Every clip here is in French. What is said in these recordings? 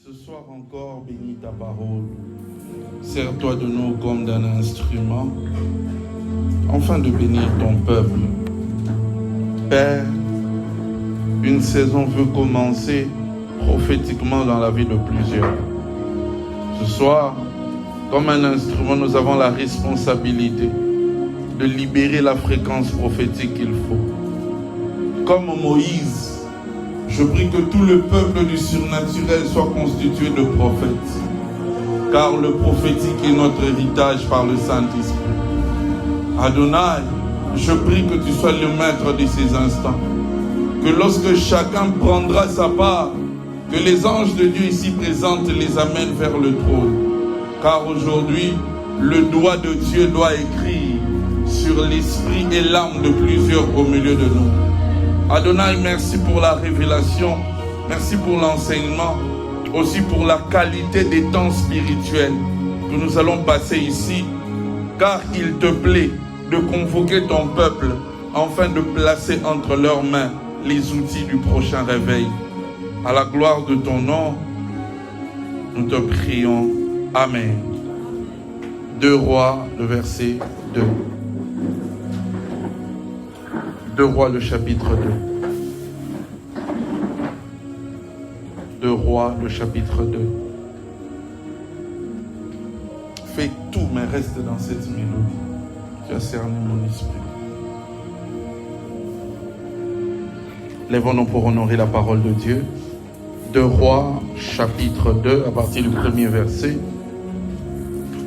Ce soir encore, bénis ta parole. Sers-toi de nous comme d'un instrument, afin de bénir ton peuple. Père, une saison veut commencer prophétiquement dans la vie de plusieurs. Ce soir, comme un instrument, nous avons la responsabilité de libérer la fréquence prophétique qu'il faut. Comme Moïse, je prie que tout le peuple du surnaturel soit constitué de prophètes, car le prophétique est notre héritage par le Saint-Esprit. Adonai, je prie que tu sois le maître de ces instants, que lorsque chacun prendra sa part, que les anges de Dieu ici présents les amènent vers le trône, car aujourd'hui, le doigt de Dieu doit écrire sur l'esprit et l'âme de plusieurs au milieu de nous. Adonai, merci pour la révélation, merci pour l'enseignement, aussi pour la qualité des temps spirituels que nous allons passer ici, car il te plaît de convoquer ton peuple afin de placer entre leurs mains les outils du prochain réveil. À la gloire de ton nom, nous te prions. Amen. 2 Rois, le verset 2. 2 Rois, le chapitre 2. 2 Rois, le chapitre 2. Fais tout, mais reste dans cette mélodie. Tu as cerné mon esprit. Lèvons-nous pour honorer la parole de Dieu. 2 Rois, chapitre 2, à partir du premier verset.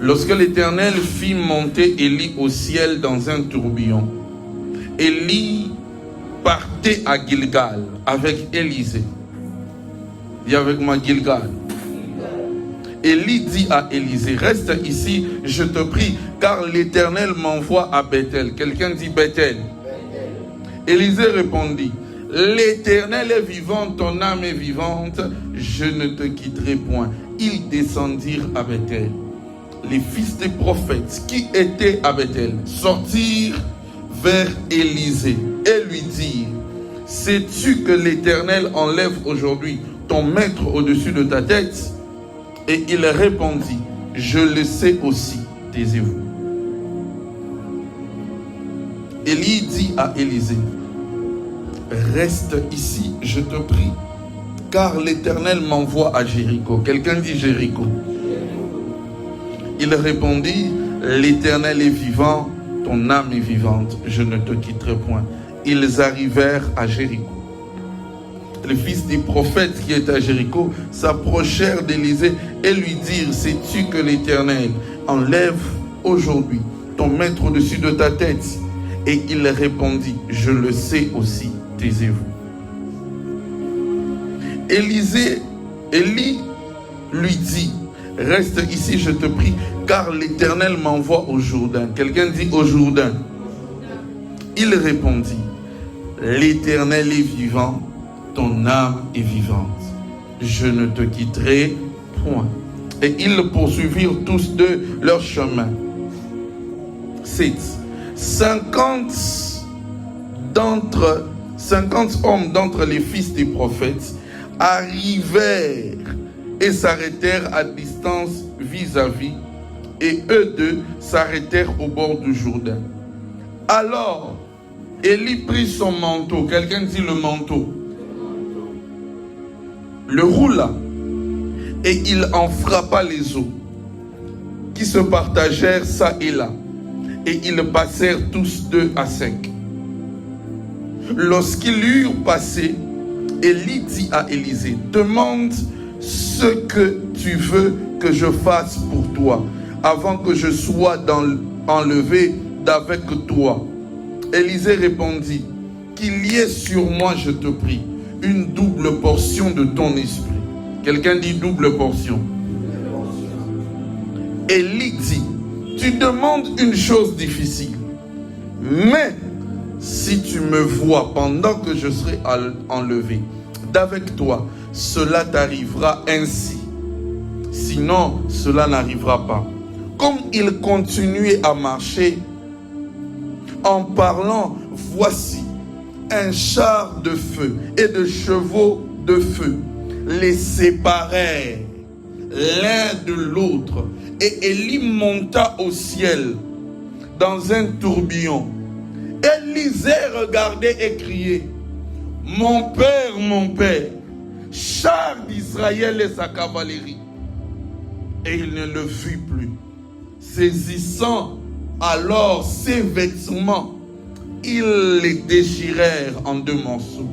Lorsque l'Éternel fit monter Élie au ciel dans un tourbillon, Élie partait à Gilgal avec Élisée. Dis avec moi Gilgal. Élie dit à Élisée, reste ici, je te prie, car l'Éternel m'envoie à Bethel. Quelqu'un dit Bethel. Élisée répondit, l'Éternel est vivant, ton âme est vivante, je ne te quitterai point. Ils descendirent à Bethel. Les fils des prophètes qui étaient à Bethel sortirent vers Élisée et lui dirent, sais-tu que l'Éternel enlève aujourd'hui ton maître au-dessus de ta tête? Et il répondit, je le sais aussi, taisez-vous. Élie dit à Élisée, reste ici, je te prie, car l'Éternel m'envoie à Jéricho. Quelqu'un dit Jéricho. Il répondit, l'Éternel est vivant, ton âme est vivante, je ne te quitterai point. Ils arrivèrent à Jéricho. Les fils des prophètes qui étaient à Jéricho s'approchèrent d'Élisée et lui dirent, sais-tu que l'Éternel enlève aujourd'hui ton maître au-dessus de ta tête? Et il répondit, je le sais aussi, taisez-vous. Élie lui dit, reste ici, je te prie, car l'Éternel m'envoie au Jourdain. Quelqu'un dit au Jourdain. Il répondit, l'Éternel est vivant, ton âme est vivante. Je ne te quitterai point. Et ils poursuivirent tous deux leur chemin. 7. 50 hommes d'entre les fils des prophètes arrivèrent et s'arrêtèrent à distance vis-à-vis, et eux deux s'arrêtèrent au bord du Jourdain. Alors, Élie prit son manteau, quelqu'un dit le manteau, le roula, et il en frappa les eaux, qui se partagèrent çà et là, et ils passèrent tous deux à sec. Lorsqu'ils eurent passé, Élie dit à Élisée, demande ce que tu veux que je fasse pour toi, avant que je sois enlevé d'avec toi. Élisée répondit, qu'il y ait sur moi, je te prie, une double portion de ton esprit. Quelqu'un dit double portion. Élie dit, tu demandes une chose difficile, mais si tu me vois pendant que je serai enlevé d'avec toi, cela t'arrivera ainsi. Sinon, cela n'arrivera pas. Comme il continuait à marcher, en parlant, voici un char de feu et de chevaux de feu les séparèrent l'un de l'autre. Et Élie monta au ciel dans un tourbillon. Élisée regardait et criait, mon père, char d'Israël et sa cavalerie. Et il ne le vit plus. Saisissant alors ses vêtements, ils les déchirèrent en 2 morceaux.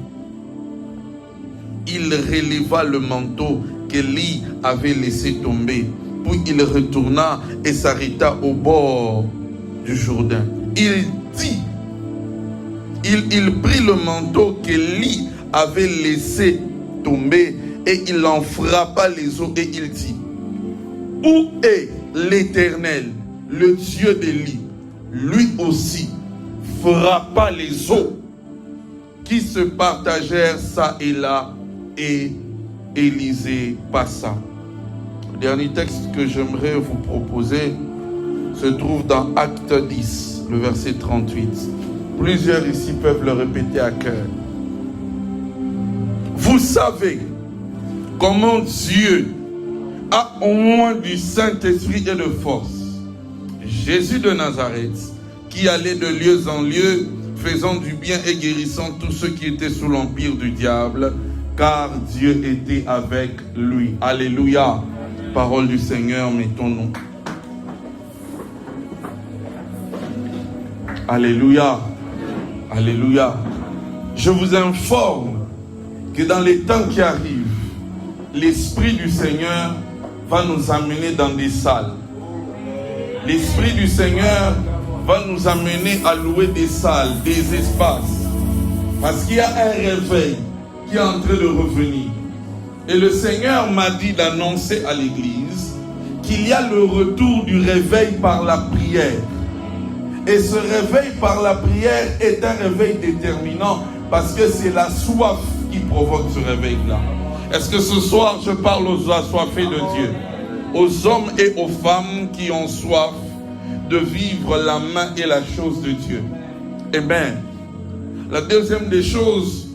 Il releva le manteau qu'Élie avait laissé tomber. Puis il retourna et s'arrêta au bord du Jourdain. Il prit le manteau qu'Élie avait laissé tomber et il en frappa les eaux et il dit, où est l'Éternel, le Dieu d'Élie? Lui aussi frappa les eaux qui se partagèrent ça et là, et Élisée passa. Le dernier texte que j'aimerais vous proposer se trouve dans Acte 10, le verset 38. Plusieurs ici peuvent le répéter à cœur. Vous savez comment Dieu a oint du Saint-Esprit et de force Jésus de Nazareth, qui allait de lieu en lieu, faisant du bien et guérissant tous ceux qui étaient sous l'empire du diable, car Dieu était avec lui. Alléluia. Parole du Seigneur, mettons-nous. Alléluia. Alléluia. Je vous informe que dans les temps qui arrivent, l'Esprit du Seigneur va nous amener dans des salles. L'Esprit du Seigneur va nous amener à louer des salles, des espaces. Parce qu'il y a un réveil qui est en train de revenir. Et le Seigneur m'a dit d'annoncer à l'Église qu'il y a le retour du réveil par la prière. Et ce réveil par la prière est un réveil déterminant parce que c'est la soif qui provoque ce réveil-là. Est-ce que ce soir je parle aux assoiffés de Dieu, aux hommes et aux femmes qui ont soif de vivre la main et la chose de Dieu? Amen. La deuxième des choses,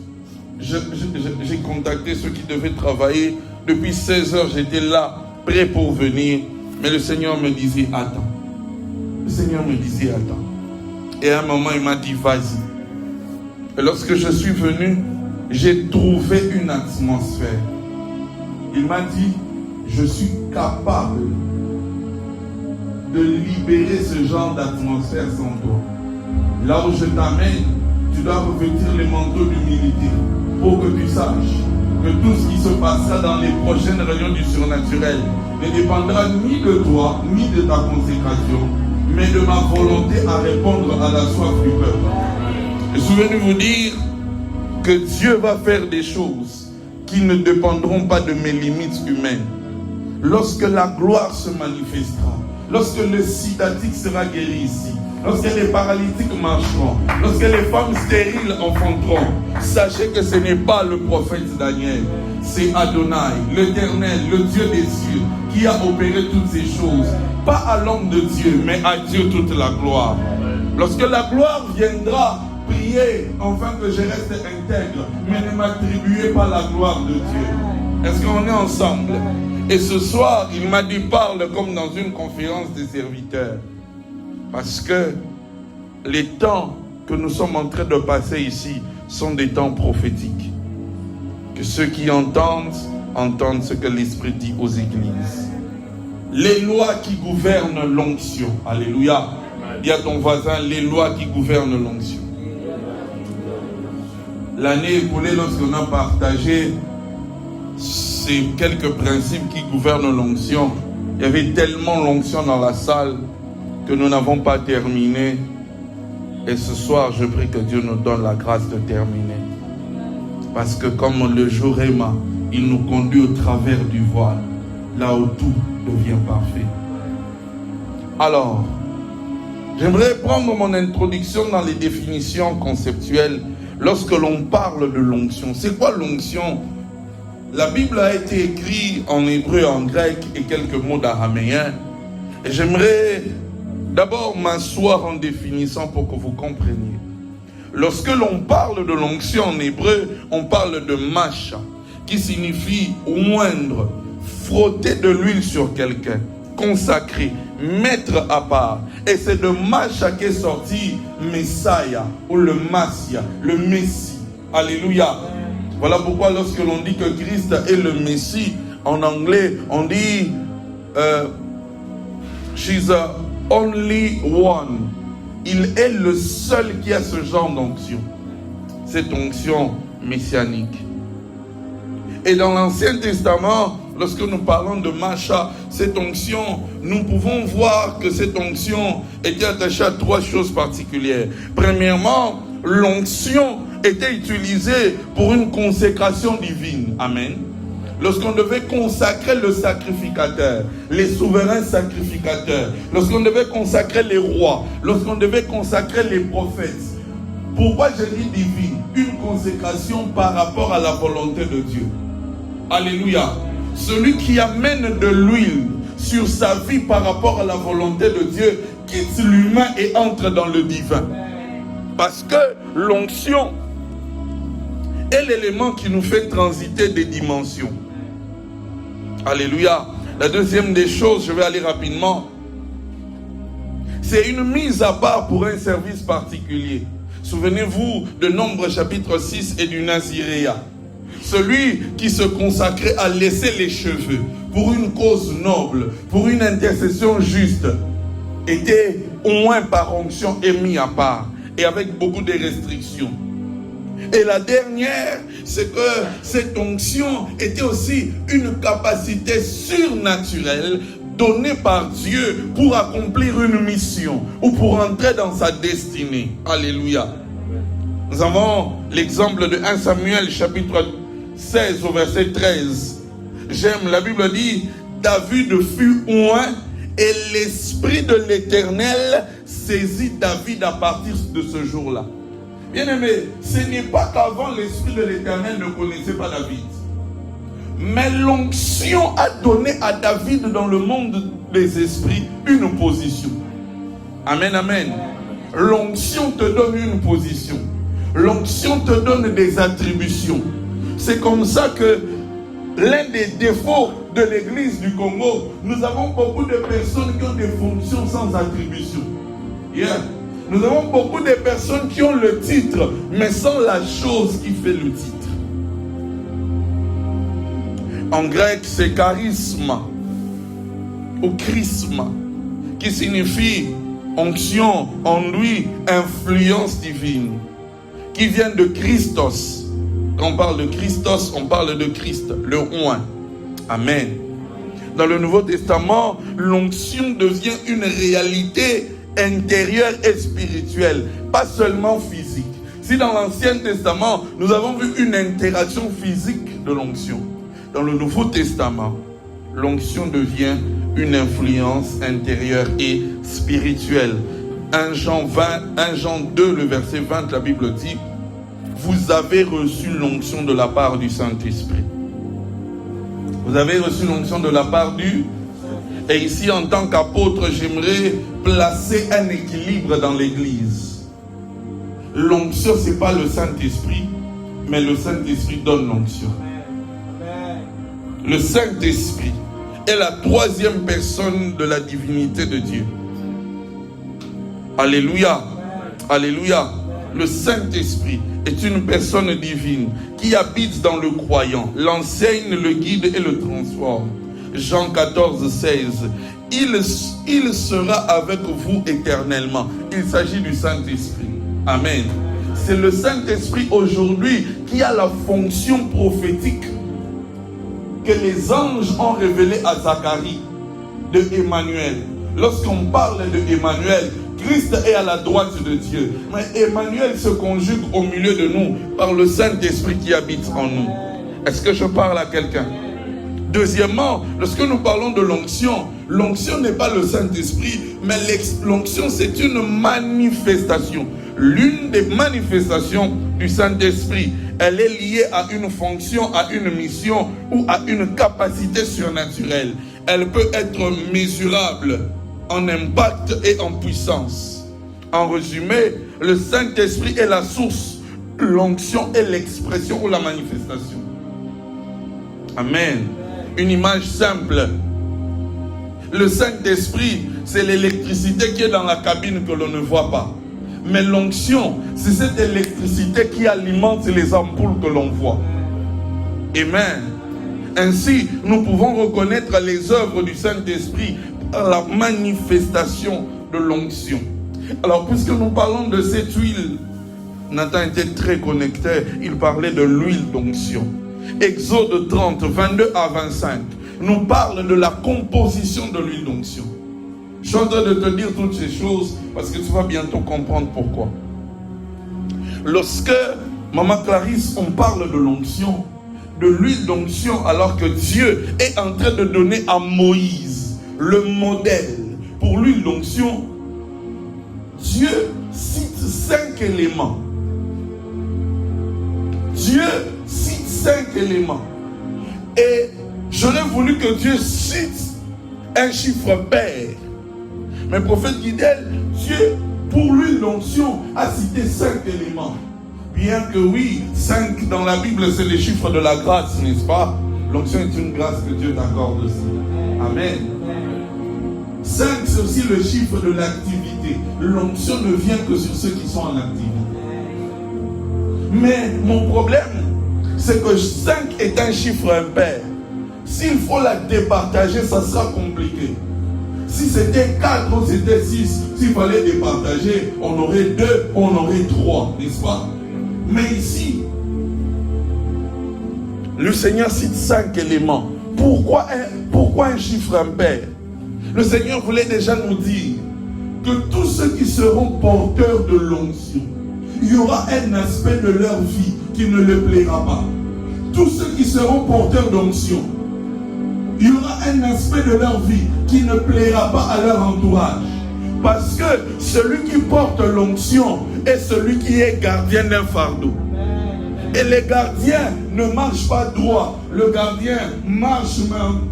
j'ai contacté ceux qui devaient travailler. Depuis 16 heures, j'étais là, prêt pour venir. Mais le Seigneur me disait, attends. Le Seigneur me disait, attends. Et à un moment, il m'a dit, vas-y. Et lorsque je suis venu, j'ai trouvé une atmosphère. Il m'a dit, je suis capable de libérer ce genre d'atmosphère sans toi. Là où je t'amène, tu dois revêtir les manteaux d'humilité pour que tu saches que tout ce qui se passera dans les prochaines réunions du surnaturel ne dépendra ni de toi, ni de ta consécration, mais de ma volonté à répondre à la soif du peuple. Et souvenez-vous dire que Dieu va faire des choses qui ne dépendront pas de mes limites humaines. Lorsque la gloire se manifestera, lorsque le sidatique sera guéri ici, lorsque les paralytiques marcheront, lorsque les femmes stériles enfanteront, sachez que ce n'est pas le prophète Daniel, c'est Adonai, l'Éternel, le Dieu des cieux, qui a opéré toutes ces choses. Pas à l'homme de Dieu, mais à Dieu toute la gloire. Lorsque la gloire viendra, priez afin que je reste intègre, mais ne m'attribuez pas la gloire de Dieu. Est-ce qu'on est ensemble? Et ce soir, il m'a dit, parle comme dans une conférence des serviteurs. Parce que les temps que nous sommes en train de passer ici sont des temps prophétiques. Que ceux qui entendent ce que l'Esprit dit aux églises. Les lois qui gouvernent l'onction. Alléluia. Dis à ton voisin, les lois qui gouvernent l'onction. L'année écoulée, lorsqu'on a partagé ces quelques principes qui gouvernent l'onction, il y avait tellement l'onction dans la salle que nous n'avons pas terminé. Et ce soir, je prie que Dieu nous donne la grâce de terminer. Parce que comme le jour Réma, il nous conduit au travers du voile, là où tout devient parfait. Alors, j'aimerais prendre mon introduction dans les définitions conceptuelles. Lorsque l'on parle de l'onction, c'est quoi l'onction? La Bible a été écrite en hébreu, en grec et quelques mots d'araméen. Et j'aimerais d'abord m'asseoir en définissant pour que vous compreniez. Lorsque l'on parle de l'onction en hébreu, on parle de masha, qui signifie oindre, frotter de l'huile sur quelqu'un, consacrer, mettre à part. Et c'est de Masha qu'est sorti Messiah ou le Massia, le Messie. Alléluia. Voilà pourquoi lorsque l'on dit que Christ est le Messie, en anglais, on dit she's the only one. Il est le seul qui a ce genre d'onction. Cette onction messianique. Et dans l'Ancien Testament, lorsque nous parlons de Masha, cette onction, nous pouvons voir que cette onction était attachée à trois choses particulières. Premièrement, l'onction était utilisée pour une consécration divine. Amen. Lorsqu'on devait consacrer le sacrificateur, les souverains sacrificateurs, lorsqu'on devait consacrer les rois, lorsqu'on devait consacrer les prophètes. Pourquoi je dis divine? Une consécration par rapport à la volonté de Dieu. Alléluia. Celui qui amène de l'huile sur sa vie par rapport à la volonté de Dieu quitte l'humain et entre dans le divin. Parce que l'onction est l'élément qui nous fait transiter des dimensions. Alléluia. La deuxième des choses, je vais aller rapidement, c'est une mise à part pour un service particulier. Souvenez-vous de Nombre chapitre 6 et du Naziréa. Celui qui se consacrait à laisser les cheveux pour une cause noble, pour une intercession juste, était oint par onction et mis à part, et avec beaucoup de restrictions. Et la dernière, c'est que cette onction était aussi une capacité surnaturelle donnée par Dieu pour accomplir une mission ou pour entrer dans sa destinée. Alléluia. Nous avons l'exemple de 1 Samuel chapitre 16 au verset 13. J'aime, la Bible dit, David fut oint et l'Esprit de l'Éternel saisit David à partir de ce jour-là. Bien-aimé, ce n'est pas qu'avant l'Esprit de l'Éternel ne connaissait pas David. Mais l'onction a donné à David dans le monde des esprits une position. Amen, amen. L'onction te donne une position. L'onction te donne des attributions. C'est comme ça que l'un des défauts de l'église du Congo, nous avons beaucoup de personnes qui ont des fonctions sans attribution. Yeah. Nous avons beaucoup de personnes qui ont le titre, mais sans la chose qui fait le titre. En grec, c'est charisme ou chrisma, qui signifie onction, en lui, influence divine, qui vient de Christos. Quand on parle de Christos, on parle de Christ, le oint. Amen. Dans le Nouveau Testament, l'onction devient une réalité intérieure et spirituelle, pas seulement physique. Si dans l'Ancien Testament, nous avons vu une interaction physique de l'onction, dans le Nouveau Testament, l'onction devient une influence intérieure et spirituelle. 1 Jean 2, le verset 20, la Bible dit: vous avez reçu l'onction de la part du Saint-Esprit. Vous avez reçu l'onction de la part du... Et ici, en tant qu'apôtre, j'aimerais placer un équilibre dans l'Église. L'onction, ce n'est pas le Saint-Esprit, mais le Saint-Esprit donne l'onction. Le Saint-Esprit est la troisième personne de la divinité de Dieu. Alléluia. Alléluia. Le Saint-Esprit est une personne divine qui habite dans le croyant, l'enseigne, le guide et le transforme. Jean 14, 16. Il sera avec vous éternellement. Il s'agit du Saint-Esprit. Amen. C'est le Saint-Esprit aujourd'hui qui a la fonction prophétique que les anges ont révélée à Zacharie de Emmanuel. Lorsqu'on parle de Emmanuel, Christ est à la droite de Dieu. Mais Emmanuel se conjugue au milieu de nous par le Saint-Esprit qui habite en nous. Est-ce que je parle à quelqu'un? Deuxièmement, lorsque nous parlons de l'onction, l'onction n'est pas le Saint-Esprit, mais l'onction c'est une manifestation. L'une des manifestations du Saint-Esprit, elle est liée à une fonction, à une mission ou à une capacité surnaturelle. Elle peut être mesurable en impact et en puissance. En résumé, le Saint-Esprit est la source, l'onction est l'expression ou la manifestation. Amen. une image simple. Le Saint-Esprit, c'est l'électricité qui est dans la cabine que l'on ne voit pas. Mais l'onction, c'est cette électricité qui alimente les ampoules que l'on voit. Amen. Ainsi, nous pouvons reconnaître les œuvres du Saint-Esprit par la manifestation de l'onction. Alors, puisque nous parlons de cette huile, Nathan était très connecté, il parlait de l'huile d'onction. Exode 30, 22 à 25, nous parle de la composition de l'huile d'onction. Je suis en train de te dire toutes ces choses parce que tu vas bientôt comprendre pourquoi. Lorsque, Maman Clarisse, on parle de l'onction, de l'huile d'onction, alors que Dieu est en train de donner à Moïse le modèle pour l'huile d'onction, Dieu cite 5 éléments. Dieu cite 5 éléments. Et j'aurais voulu que Dieu cite un chiffre pair. Mais prophète Guidel, Dieu, pour l'huile d'onction, a cité 5 éléments. Bien que oui, 5 dans la Bible, c'est les chiffres de la grâce, n'est-ce pas? L'onction est une grâce que Dieu t'accorde aussi. Amen. 5, c'est aussi le chiffre de l'activité. L'onction ne vient que sur ceux qui sont en activité. Mais mon problème, c'est que 5 est un chiffre impair. S'il faut la départager, ça sera compliqué. Si c'était 4 ou c'était 6, s'il fallait départager, on aurait 2, on aurait 3, n'est-ce pas? Mais ici, le Seigneur cite 5 éléments. Pourquoi un chiffre impair? Le Seigneur voulait déjà nous dire que tous ceux qui seront porteurs de l'onction, il y aura un aspect de leur vie qui ne leur plaira pas. Tous ceux qui seront porteurs d'onction, il y aura un aspect de leur vie qui ne plaira pas à leur entourage. Parce que celui qui porte l'onction est celui qui est gardien d'un fardeau. Et les gardiens ne marchent pas droit. Le gardien marche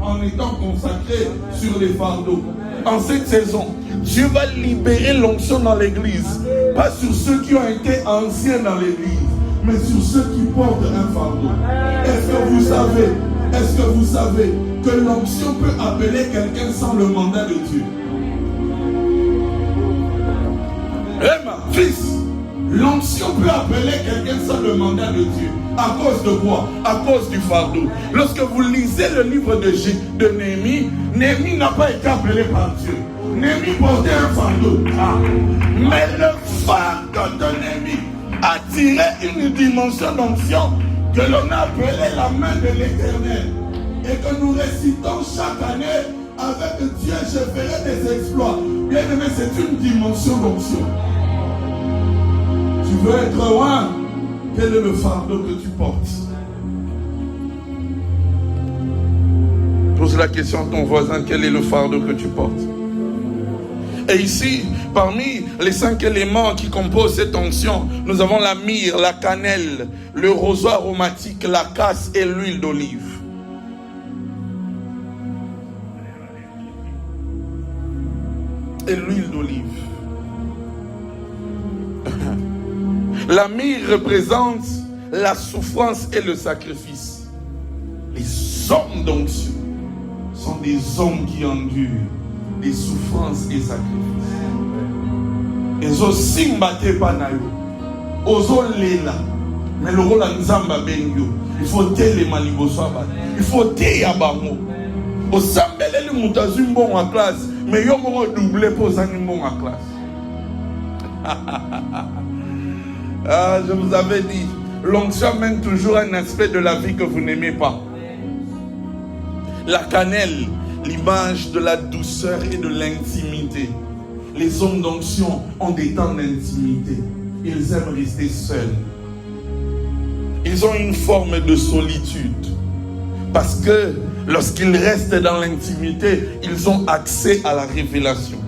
en étant consacré sur les fardeaux. En cette saison, Dieu va libérer l'onction dans l'église. Pas sur ceux qui ont été anciens dans l'église, mais sur ceux qui portent un fardeau. Est-ce que vous savez que l'onction peut appeler quelqu'un sans le mandat de Dieu? Fils, l'onction peut appeler quelqu'un sans le mandat de Dieu. À cause de quoi? À cause du fardeau. Lorsque vous lisez le livre de Néhémie, Néhémie n'a pas été appelé par Dieu. Néhémie portait un fardeau. Mais le fardeau de Néhémie a tiré une dimension d'onction que l'on a appelée la main de l'Éternel. Et que nous récitons chaque année avec Dieu, je ferai des exploits. Bien aimé, c'est une dimension d'onction. Tu veux être loin? Quel est le fardeau que tu portes? Pose la question à ton voisin, quel est le fardeau que tu portes? Et ici, parmi les 5 éléments qui composent cette onction, nous avons la myrrhe, la cannelle, le roseau aromatique, la casse et l'huile d'olive. Et l'huile d'olive. La myrrhe représente la souffrance et le sacrifice. Les hommes d'onction sont des hommes qui endurent des souffrances et sacrifices. Ils ont simbaté panayo, ozo lela, mais le rôle nzamba bengyo. Il faut télé malibosaba, il faut télé abamo. Au sambele le mutazum bon en classe, mais yo mo doublé pour zanimon en classe. Ah, je vous avais dit, l'onction mène toujours un aspect de la vie que vous n'aimez pas. La cannelle, l'image de la douceur et de l'intimité. Les hommes d'onction ont des temps d'intimité. Ils aiment rester seuls. Ils ont une forme de solitude. Parce que lorsqu'ils restent dans l'intimité, ils ont accès à la révélation.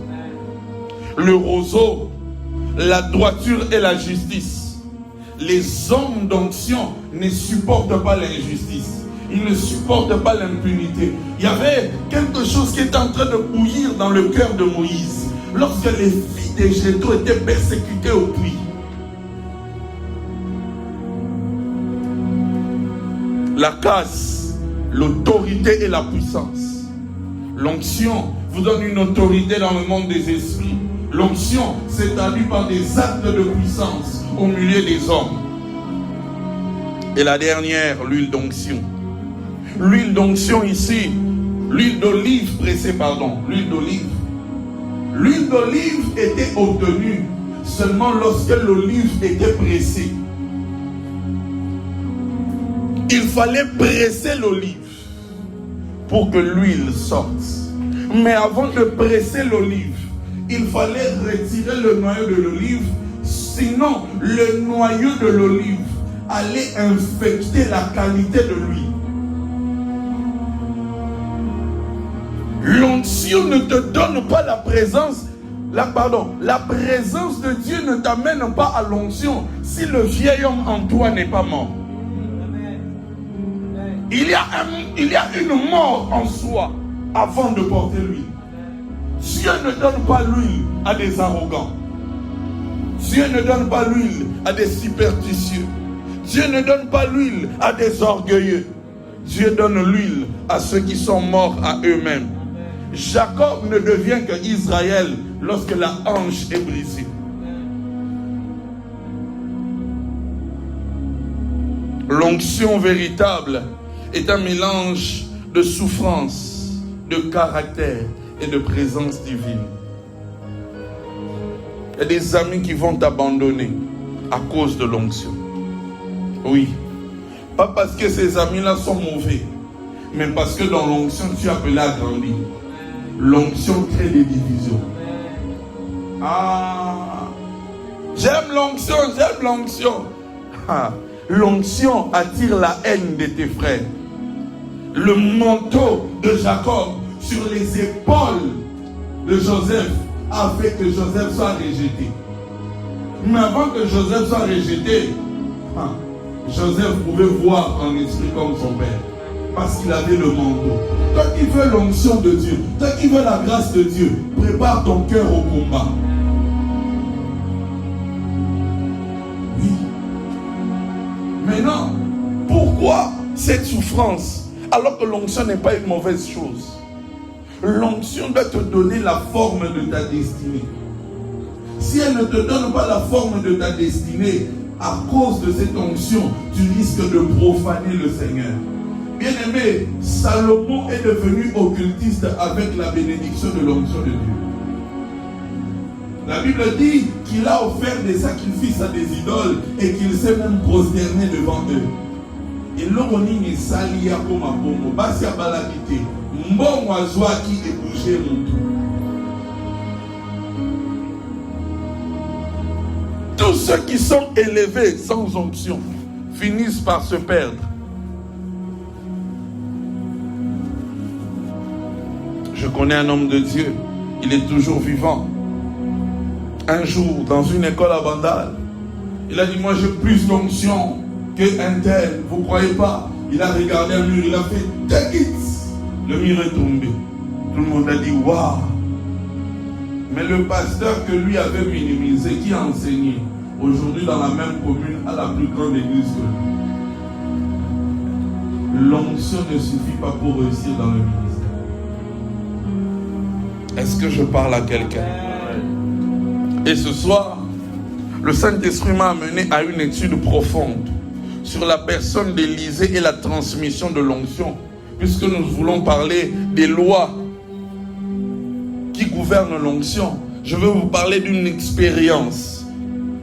Le roseau, la droiture et la justice. Les hommes d'onction ne supportent pas l'injustice. Ils ne supportent pas l'impunité. Il y avait quelque chose qui était en train de bouillir dans le cœur de Moïse. Lorsque les filles de Jéthro étaient persécutées au puits. La casse, l'autorité et la puissance. L'onction vous donne une autorité dans le monde des esprits. L'onction s'est traduite par des actes de puissance au milieu des hommes. Et la dernière, l'huile d'onction. L'huile d'onction ici, l'huile d'olive pressée, l'huile d'olive. L'huile d'olive était obtenue seulement lorsque l'olive était pressée. Il fallait presser l'olive pour que l'huile sorte. Mais avant de presser l'olive, il fallait retirer le noyau de l'olive, sinon le noyau de l'olive allait infecter la qualité de l'huile. L'onction ne te donne pas la présence, la présence de Dieu ne t'amène pas à l'onction si le vieil homme en toi n'est pas mort. Il y a une mort en soi avant de porter l'huile. Dieu ne donne pas l'huile à des arrogants. Dieu ne donne pas l'huile à des superstitieux. Dieu ne donne pas l'huile à des orgueilleux. Dieu donne l'huile à ceux qui sont morts à eux-mêmes. Jacob ne devient que Israël lorsque la hanche est brisée. L'onction véritable est un mélange de souffrance, de caractère et de présence divine. Il y a des amis qui vont t'abandonner à cause de l'onction. Oui, pas parce que ces amis-là sont mauvais, mais parce que dans l'onction, tu es appelé à grandir. L'onction crée des divisions. Ah, j'aime l'onction, j'aime l'onction. Ah, l'onction attire la haine de tes frères. Le manteau de Jacob sur les épaules de Joseph a fait que Joseph soit rejeté. Mais avant que Joseph soit rejeté, Joseph pouvait voir en esprit comme son père. Parce qu'il avait le manteau. Toi qui veux l'onction de Dieu, toi qui veux la grâce de Dieu, prépare ton cœur au combat. Oui. Maintenant, pourquoi cette souffrance alors que l'onction n'est pas une mauvaise chose? L'onction doit te donner la forme de ta destinée. Si elle ne te donne pas la forme de ta destinée, à cause de cette onction, tu risques de profaner le Seigneur. Bien-aimé, Salomon est devenu occultiste avec la bénédiction de l'onction de Dieu. La Bible dit qu'il a offert des sacrifices à des idoles et qu'il s'est même prosterné devant eux. Et l'oroni n'est sali à comme à bomo, basi à balabité, mbon oiseau qui est bougé mon tout. Tous ceux qui sont élevés sans onction finissent par se perdre. Je connais un homme de Dieu, il est toujours vivant. Un jour, dans une école à Bandal, il a dit, moi j'ai plus d'onction qu'un tel, vous ne croyez pas? Il a regardé un mur, il a fait, take it. Le mur est tombé. Tout le monde a dit, waouh. Mais le pasteur que lui avait minimisé, qui a enseigné, aujourd'hui dans la même commune, a la plus grande église que lui. L'onction ne suffit pas pour réussir dans le ministère. Est-ce que je parle à quelqu'un? Et ce soir, le Saint-Esprit m'a amené à une étude profonde sur la personne d'Élisée et la transmission de l'onction, puisque nous voulons parler des lois qui gouvernent l'onction. Je vais vous parler d'une expérience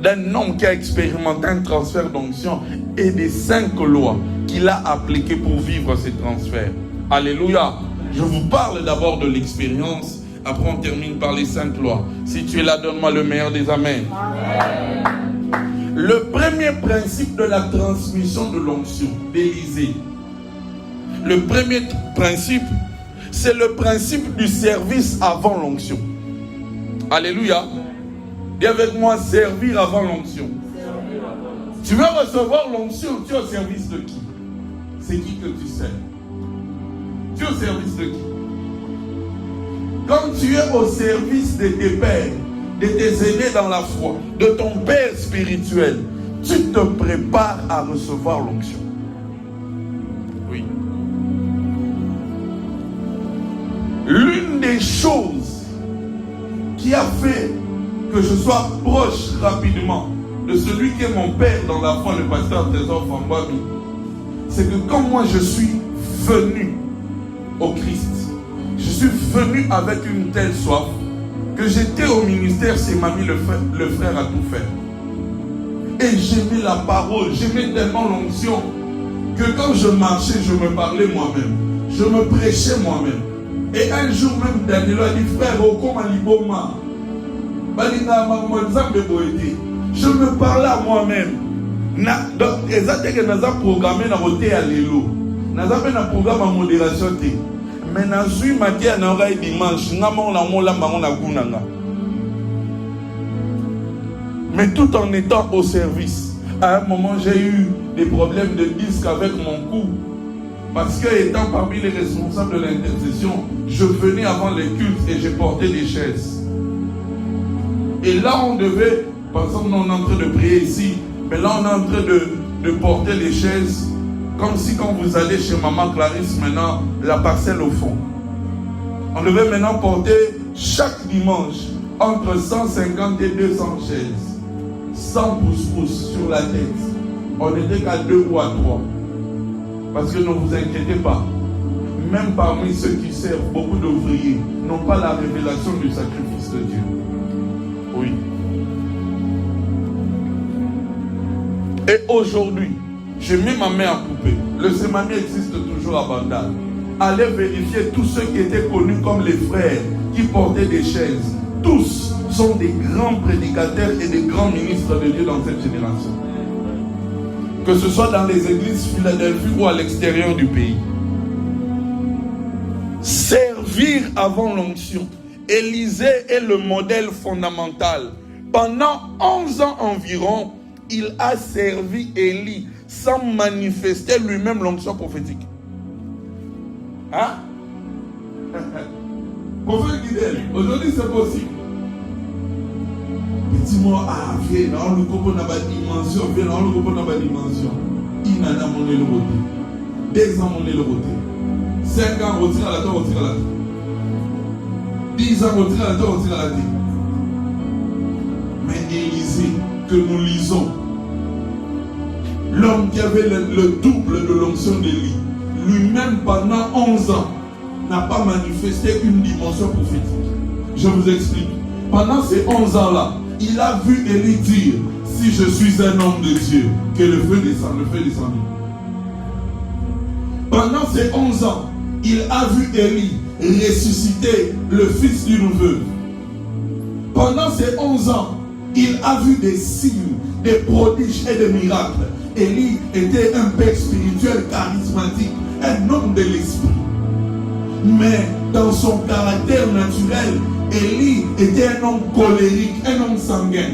d'un homme qui a expérimenté un transfert d'onction et des 5 lois qu'il a appliquées pour vivre ces transferts. Alléluia. Je vous parle d'abord de l'expérience. Après, on termine par les 5 lois. Si tu es là, donne-moi le meilleur des amens. Amen. Le premier principe de la transmission de l'onction d'Élisée. Le premier principe, c'est le principe du service avant l'onction. Alléluia. Dis avec moi, servir avant l'onction. Tu veux recevoir l'onction, tu es au service de qui? C'est qui que tu sers? Tu es au service de qui? Quand tu es au service de tes pères, de tes aînés dans la foi, de ton père spirituel, tu te prépares à recevoir l'onction. Oui. L'une des choses qui a fait que je sois proche rapidement de celui qui est mon père dans la foi, le pasteur Trésor Fambami, c'est que quand moi je suis venu au Christ, je suis venu avec une telle soif que j'étais au ministère, c'est Mamie le frère à tout faire. Et j'aimais la parole, j'aimais tellement l'onction que quand je marchais, je me parlais moi-même, je me prêchais moi-même. Et un jour même, Daniel a dit, frère, je me parlais à moi-même. Donc, exactement, nous avons programmé dans le thé à l'élo. Nous avons un programme en modération. Mais nous avons eu matière dans le dimanche. Mais tout en étant au service. À un moment, j'ai eu des problèmes de disque avec mon cou. Parce que, étant parmi les responsables de l'intercession, je venais avant les cultes et j'ai porté des chaises. Et là, on devait, par exemple, on est en train de prier ici, mais là, on est en train de porter les chaises, comme si quand vous allez chez Maman Clarisse, maintenant, la parcelle au fond. On devait maintenant porter chaque dimanche entre 150 et 200 chaises, 100 pouces-pouces sur la tête. On n'était qu'à 2 ou à 3. Parce que ne vous inquiétez pas, même parmi ceux qui servent, beaucoup d'ouvriers n'ont pas la révélation du sacrifice de Dieu. Oui. Et aujourd'hui, je mets ma main à couper. Le Semami existe toujours à Bandal. Allez vérifier tous ceux qui étaient connus comme les frères qui portaient des chaises. Tous sont des grands prédicateurs et des grands ministres de Dieu dans cette génération. Que ce soit dans les églises Philadelphie ou à l'extérieur du pays. Servir avant l'onction. Élisée est le modèle fondamental. Pendant 11 ans environ, il a servi Élie sans manifester lui-même l'onction prophétique. Hein? Prophète Guidel, aujourd'hui c'est possible. Petit mot, viens, on le comprend dans la dimension, viens, on le comprend dans la dimension. Il n'a pas mon le côté. 2 ans, mon le côté. 5 ans, on retire à la terre, on retire à la terre. 10 ans, on retire à la terre, on retire à la terre. Mais Élisée, que nous lisons, l'homme qui avait le double de l'onction d'Élie, lui-même pendant 11 ans, n'a pas manifesté une dimension prophétique. Je vous explique. Pendant ces 11 ans-là, il a vu Élie dire, si je suis un homme de Dieu, que le feu descend, le feu descend. Pendant ces 11 ans, il a vu Élie ressusciter le fils d'une veuve. Pendant ces 11 ans, il a vu des signes, des prodiges et des miracles. Élie était un père spirituel charismatique, un homme de l'esprit. Mais dans son caractère naturel, Élie était un homme colérique, un homme sanguin.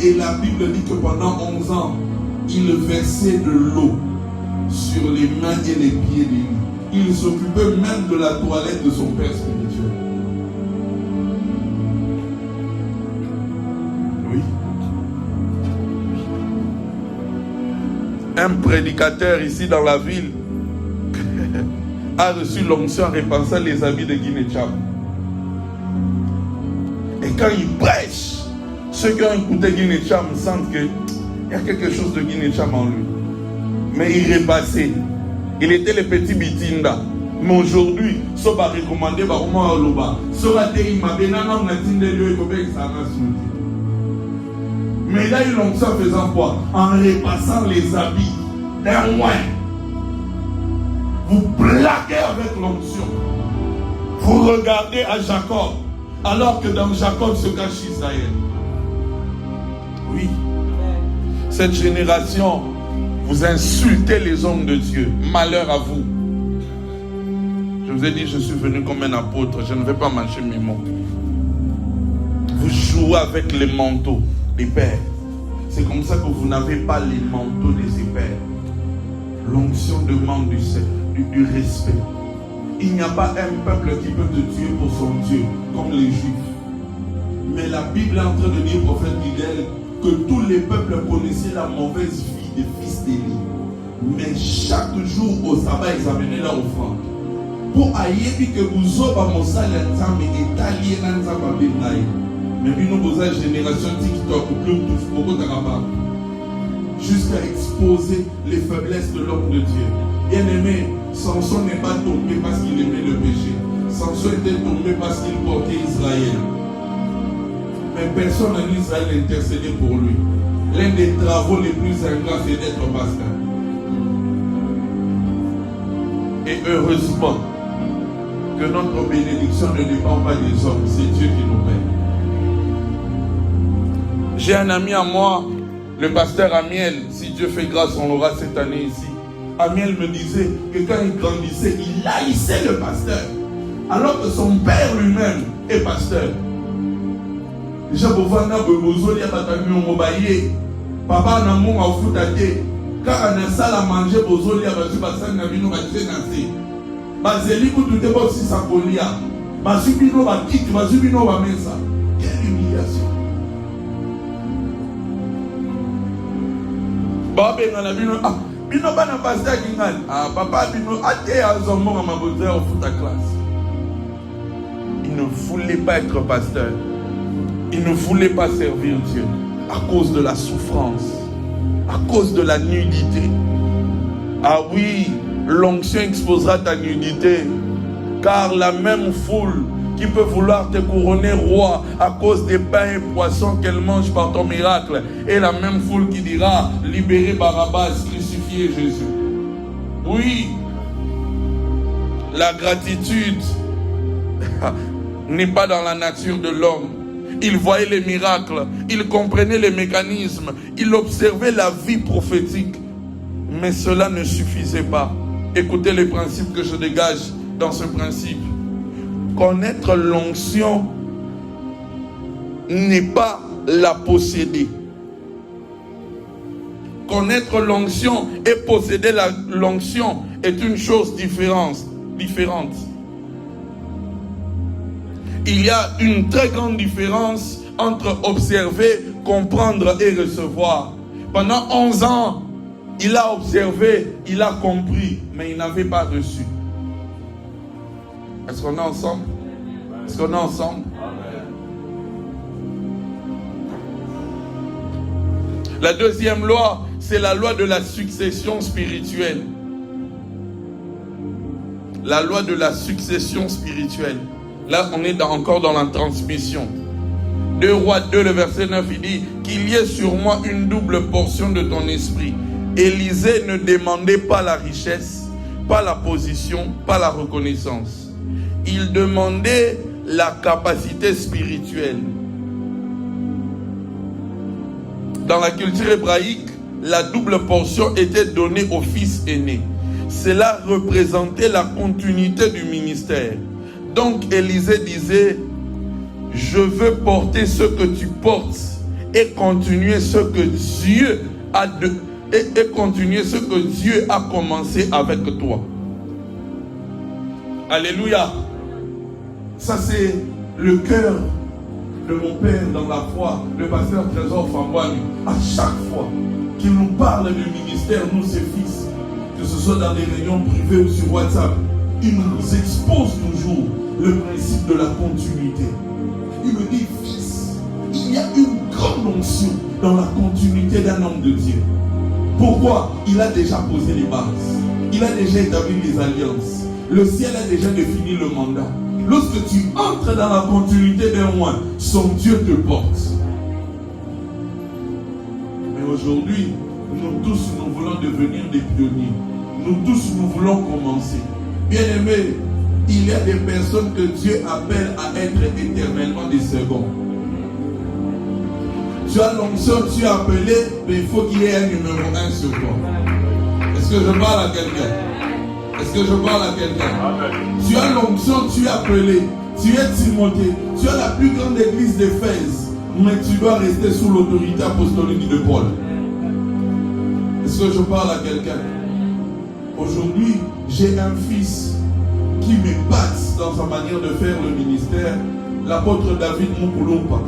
Et la Bible dit que pendant 11 ans, il versait de l'eau sur les mains et les pieds d'Élie. Il s'occupait même de la toilette de son père spirituel. Oui. Un prédicateur ici dans la ville a reçu l'onction en repensant les habits de Guinée-Cham. Et quand il prêche, ceux qui ont écouté Guinée-Cham sentent qu'il y a quelque chose de Guinée-Cham en lui. Mais il repassait. Il était le petit Bitinda. Mais aujourd'hui, ça va recommander par comment on l'a. Ça va te mais il a eu l'onction faisant quoi? En repassant les habits d'un moine. Vous plaquez avec l'onction. Vous regardez à Jacob, alors que dans Jacob se cache Israël. Oui. Cette génération, vous insultez les hommes de Dieu. Malheur à vous. Je vous ai dit, je suis venu comme un apôtre. Je ne vais pas mâcher mes mots. Vous jouez avec les manteaux des pères. C'est comme ça que vous n'avez pas les manteaux des pères. L'onction demande du respect. Il n'y a pas un peuple qui peut te tuer pour son Dieu, comme les Juifs. Mais la Bible est en train de dire, prophète Miguel, que tous les peuples connaissaient la mauvaise vie des fils d'Élie. Mais chaque jour au sabbat, ils amenaient leur offrande. Pour aïebi que vous oba mosala nzambe etalien na nzamba bengai. Mais bino boza génération TikTok Bluetooth beaucoup d'araba. Jusqu'à exposer les faiblesses de l'homme de Dieu. Bien aimé, Samson n'est pas tombé parce qu'il aimait le péché. Samson était tombé parce qu'il portait Israël. Mais personne en Israël n'intercédait pour lui. L'un des travaux les plus ingrats, c'est d'être pasteur. Et heureusement que notre bénédiction ne dépend pas des hommes, c'est Dieu qui nous paie. J'ai un ami à moi, le pasteur Amiel, si Dieu fait grâce, on l'aura cette année ici. Amiel me disait que quand il grandissait, il haïssait le pasteur, alors que son père lui-même est pasteur. Déjà, papa n'a pas à foutre. Quand on a ça à manger, bozoli a basu basan na bino baje nasi. Bazeli ku tout est aussi sa kolia. Basu bino ba kiki, basu bino ba mesa. Quelle humiliation. Babé na bino bino bana pasteur kingal. Papa bino ate azombo ma boze au foot à classe. Il ne voulait pas être pasteur. Il ne voulait pas servir Dieu à cause de la souffrance. À cause de la nudité. Ah oui, l'onction exposera ta nudité. Car la même foule qui peut vouloir te couronner roi à cause des pains et poissons qu'elle mange par ton miracle est la même foule qui dira libérez Barabbas, crucifiez Jésus. Oui, la gratitude n'est pas dans la nature de l'homme. Il voyait les miracles, il comprenait les mécanismes, il observait la vie prophétique. Mais cela ne suffisait pas. Écoutez les principes que je dégage dans ce principe. Connaître l'onction n'est pas la posséder. Connaître l'onction et posséder l'onction est une chose différente. Il y a une très grande différence entre observer, comprendre et recevoir. Pendant 11 ans, il a observé, il a compris, mais il n'avait pas reçu. Est-ce qu'on est ensemble? Est-ce qu'on est ensemble? La deuxième loi, c'est la loi de la succession spirituelle. La loi de la succession spirituelle. Là, on est encore dans la transmission. 2 Rois 2, le verset 9, il dit qu'il y ait sur moi une double portion de ton esprit. Élisée ne demandait pas la richesse, pas la position, pas la reconnaissance. Il demandait la capacité spirituelle. Dans la culture hébraïque, la double portion était donnée au fils aîné. Cela représentait la continuité du ministère. Donc Élisée disait, je veux porter ce que tu portes et continuer ce que Dieu a continuer ce que Dieu a commencé avec toi. Alléluia. Ça c'est le cœur de mon père dans la foi, le pasteur Trésor Fambouani. À chaque fois qu'il nous parle du ministère, nous ses fils, que ce soit dans des réunions privées ou sur WhatsApp, il nous expose toujours le principe de la continuité. Il me dit, fils, il y a une grande onction dans la continuité d'un homme de Dieu. Pourquoi? Il a déjà posé les bases. Il a déjà établi les alliances. Le ciel a déjà défini le mandat. Lorsque tu entres dans la continuité d'un roi, son Dieu te porte. Mais aujourd'hui, nous tous, nous voulons devenir des pionniers. Nous tous, nous voulons commencer. Bien-aimés, il y a des personnes que Dieu appelle à être éternellement des seconds. Tu as l'onction, tu es appelé, mais il faut qu'il y ait un numéro 1 sur toi. Est-ce que je parle à quelqu'un? Est-ce que je parle à quelqu'un? Tu as l'onction, tu es appelé, tu es Timothée, tu as la plus grande église d'Éphèse, mais tu dois rester sous l'autorité apostolique de Paul. Est-ce que je parle à quelqu'un? Aujourd'hui, j'ai un fils qui m'épate dans sa manière de faire le ministère, l'apôtre David Moukoulompa.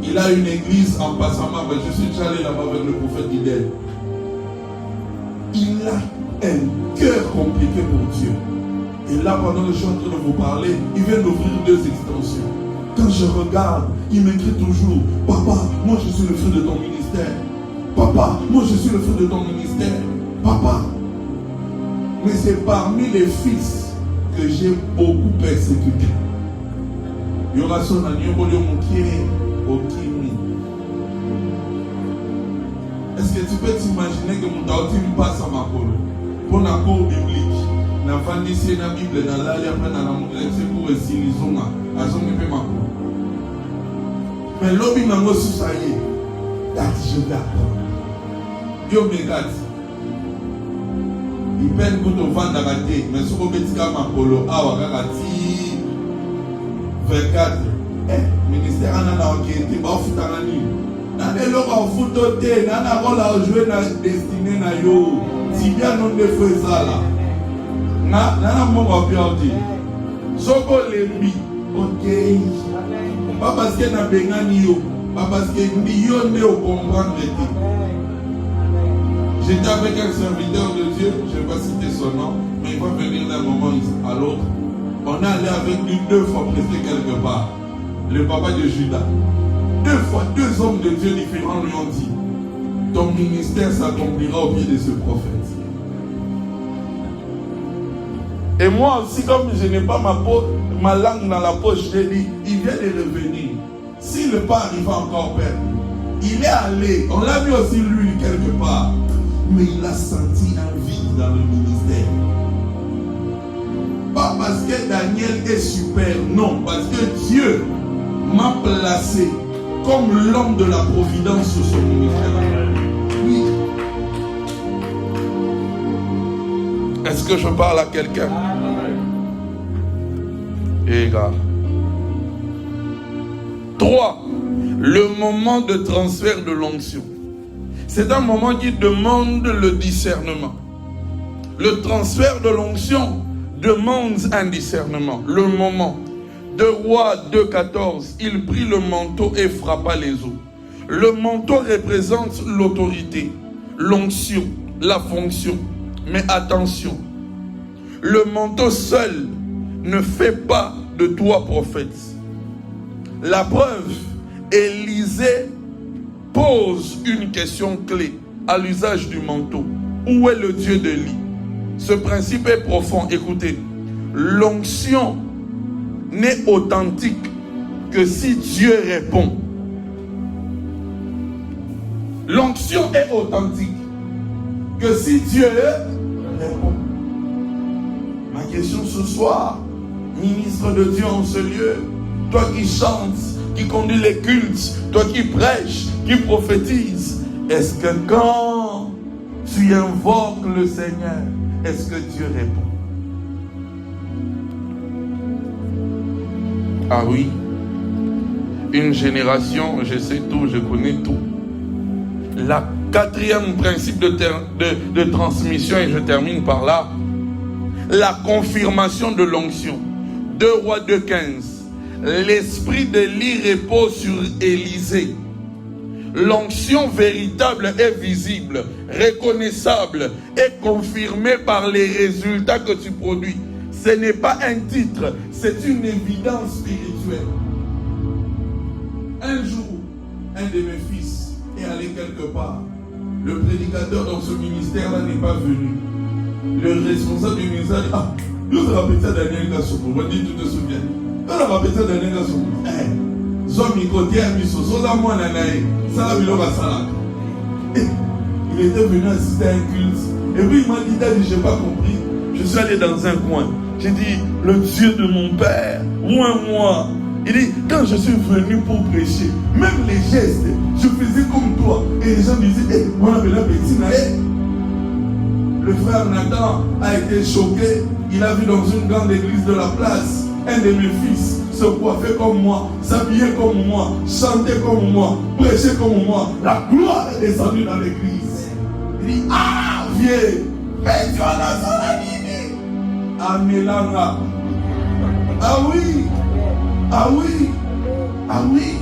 Il a une église en Passama, je suis déjà allé là-bas avec le prophète Idel. Il a un cœur compliqué pour Dieu. Et là, pendant que je suis en train de vous parler, il vient d'ouvrir 2 extensions. Quand je regarde, il m'écrit toujours, papa, moi je suis le fruit de ton ministère. Papa, moi je suis le fruit de ton ministère. Papa. Mais c'est parmi les fils que j'ai beaucoup persécuté. Il y aura son agneau, est-ce que tu peux t'imaginer que mon taouti me passe à ma cour pour la cour biblique? Na vandisi na Bible na lali après na l'amourette pour essayer à son épée ma cour. Mais l'objet n'a pas soucié. Je vais apprendre. Yo me il peine pour te vendre à rater, mais sur le petit ma polo, ah, wakati 24. Ministère en a enquêté, bah, fout à la nuit. N'a des locaux en foutoté, n'a pas rôle à jouer dans la destinée na yo. Si bien non de feux ça là. N'a mon bien dit. Soko l'ennemi, ok. Pas parce qu'il n'a pas yo, pas parce qu'il n'y a au comprendre. J'étais avec un serviteur de Dieu, je ne vais pas citer son nom, mais il va venir d'un moment à l'autre. On est allé avec lui 2 fois prester quelque part. Le papa de Judas. 2 fois, 2 hommes de Dieu différents lui ont dit, ton ministère s'accomplira au pied de ce prophète. Et moi aussi, comme je n'ai pas ma langue dans la poche, j'ai dit, il vient de revenir. S'il n'est pas arrivé encore, père, il est allé. On l'a vu aussi lui quelque part. Mais il a senti un vide dans le ministère. Pas parce que Daniel est super, non, parce que Dieu m'a placé comme l'homme de la providence sur son ministère. Oui. Est-ce que je parle à quelqu'un? Et gars. 3. Le moment de transfert de l'onction. C'est un moment qui demande le discernement. Le transfert de l'onction demande un discernement. Le moment. 2 Rois 2,14, il prit le manteau et frappa les eaux. Le manteau représente l'autorité, l'onction, la fonction. Mais attention, le manteau seul ne fait pas de toi prophète. La preuve, Élisée pose une question clé à l'usage du manteau. Où est le Dieu d'Élie? Ce principe est profond. Écoutez, l'onction n'est authentique que si Dieu répond. L'onction est authentique que si Dieu répond. Ma question ce soir, ministre de Dieu en ce lieu, toi qui chantes, qui conduis les cultes, toi qui prêches, qui prophétises, est-ce que quand tu invoques le Seigneur, est-ce que Dieu répond? Ah oui, une génération, je sais tout, je connais tout. La 4e principe de transmission, et je termine par là, la confirmation de l'onction. 2 Rois 2,15. L'esprit d'Élie repose sur Élisée. L'onction véritable est visible, reconnaissable et confirmée par les résultats que tu produis. Ce n'est pas un titre, c'est une évidence spirituelle. Un jour, un de mes fils est allé quelque part. Le prédicateur dans ce ministère-là n'est pas venu. Le responsable du ministère dit, ah, nous avons répété Daniel Gassoukou. On dit, tu te souviens? Nous avons répété Daniel Gassoukou. Il était venu assister à un culte. Et puis il m'a dit, Daddy, je n'ai pas compris. Je suis allé dans un coin. J'ai dit, le Dieu de mon père, moi. Il dit, quand je suis venu pour prêcher, même les gestes, je faisais comme toi. Et les gens disaient, on a la petite naïe. Le frère Nathan a été choqué. Il a vu dans une grande église de la place un de mes fils se coiffer comme moi, s'habiller comme moi, chanter comme moi, prêcher comme moi. La gloire est descendue dans l'église. Il dit, ah, vieux, mais tu as la salanine. Ah, Mélanga. Ah oui. Ah oui. Ah oui.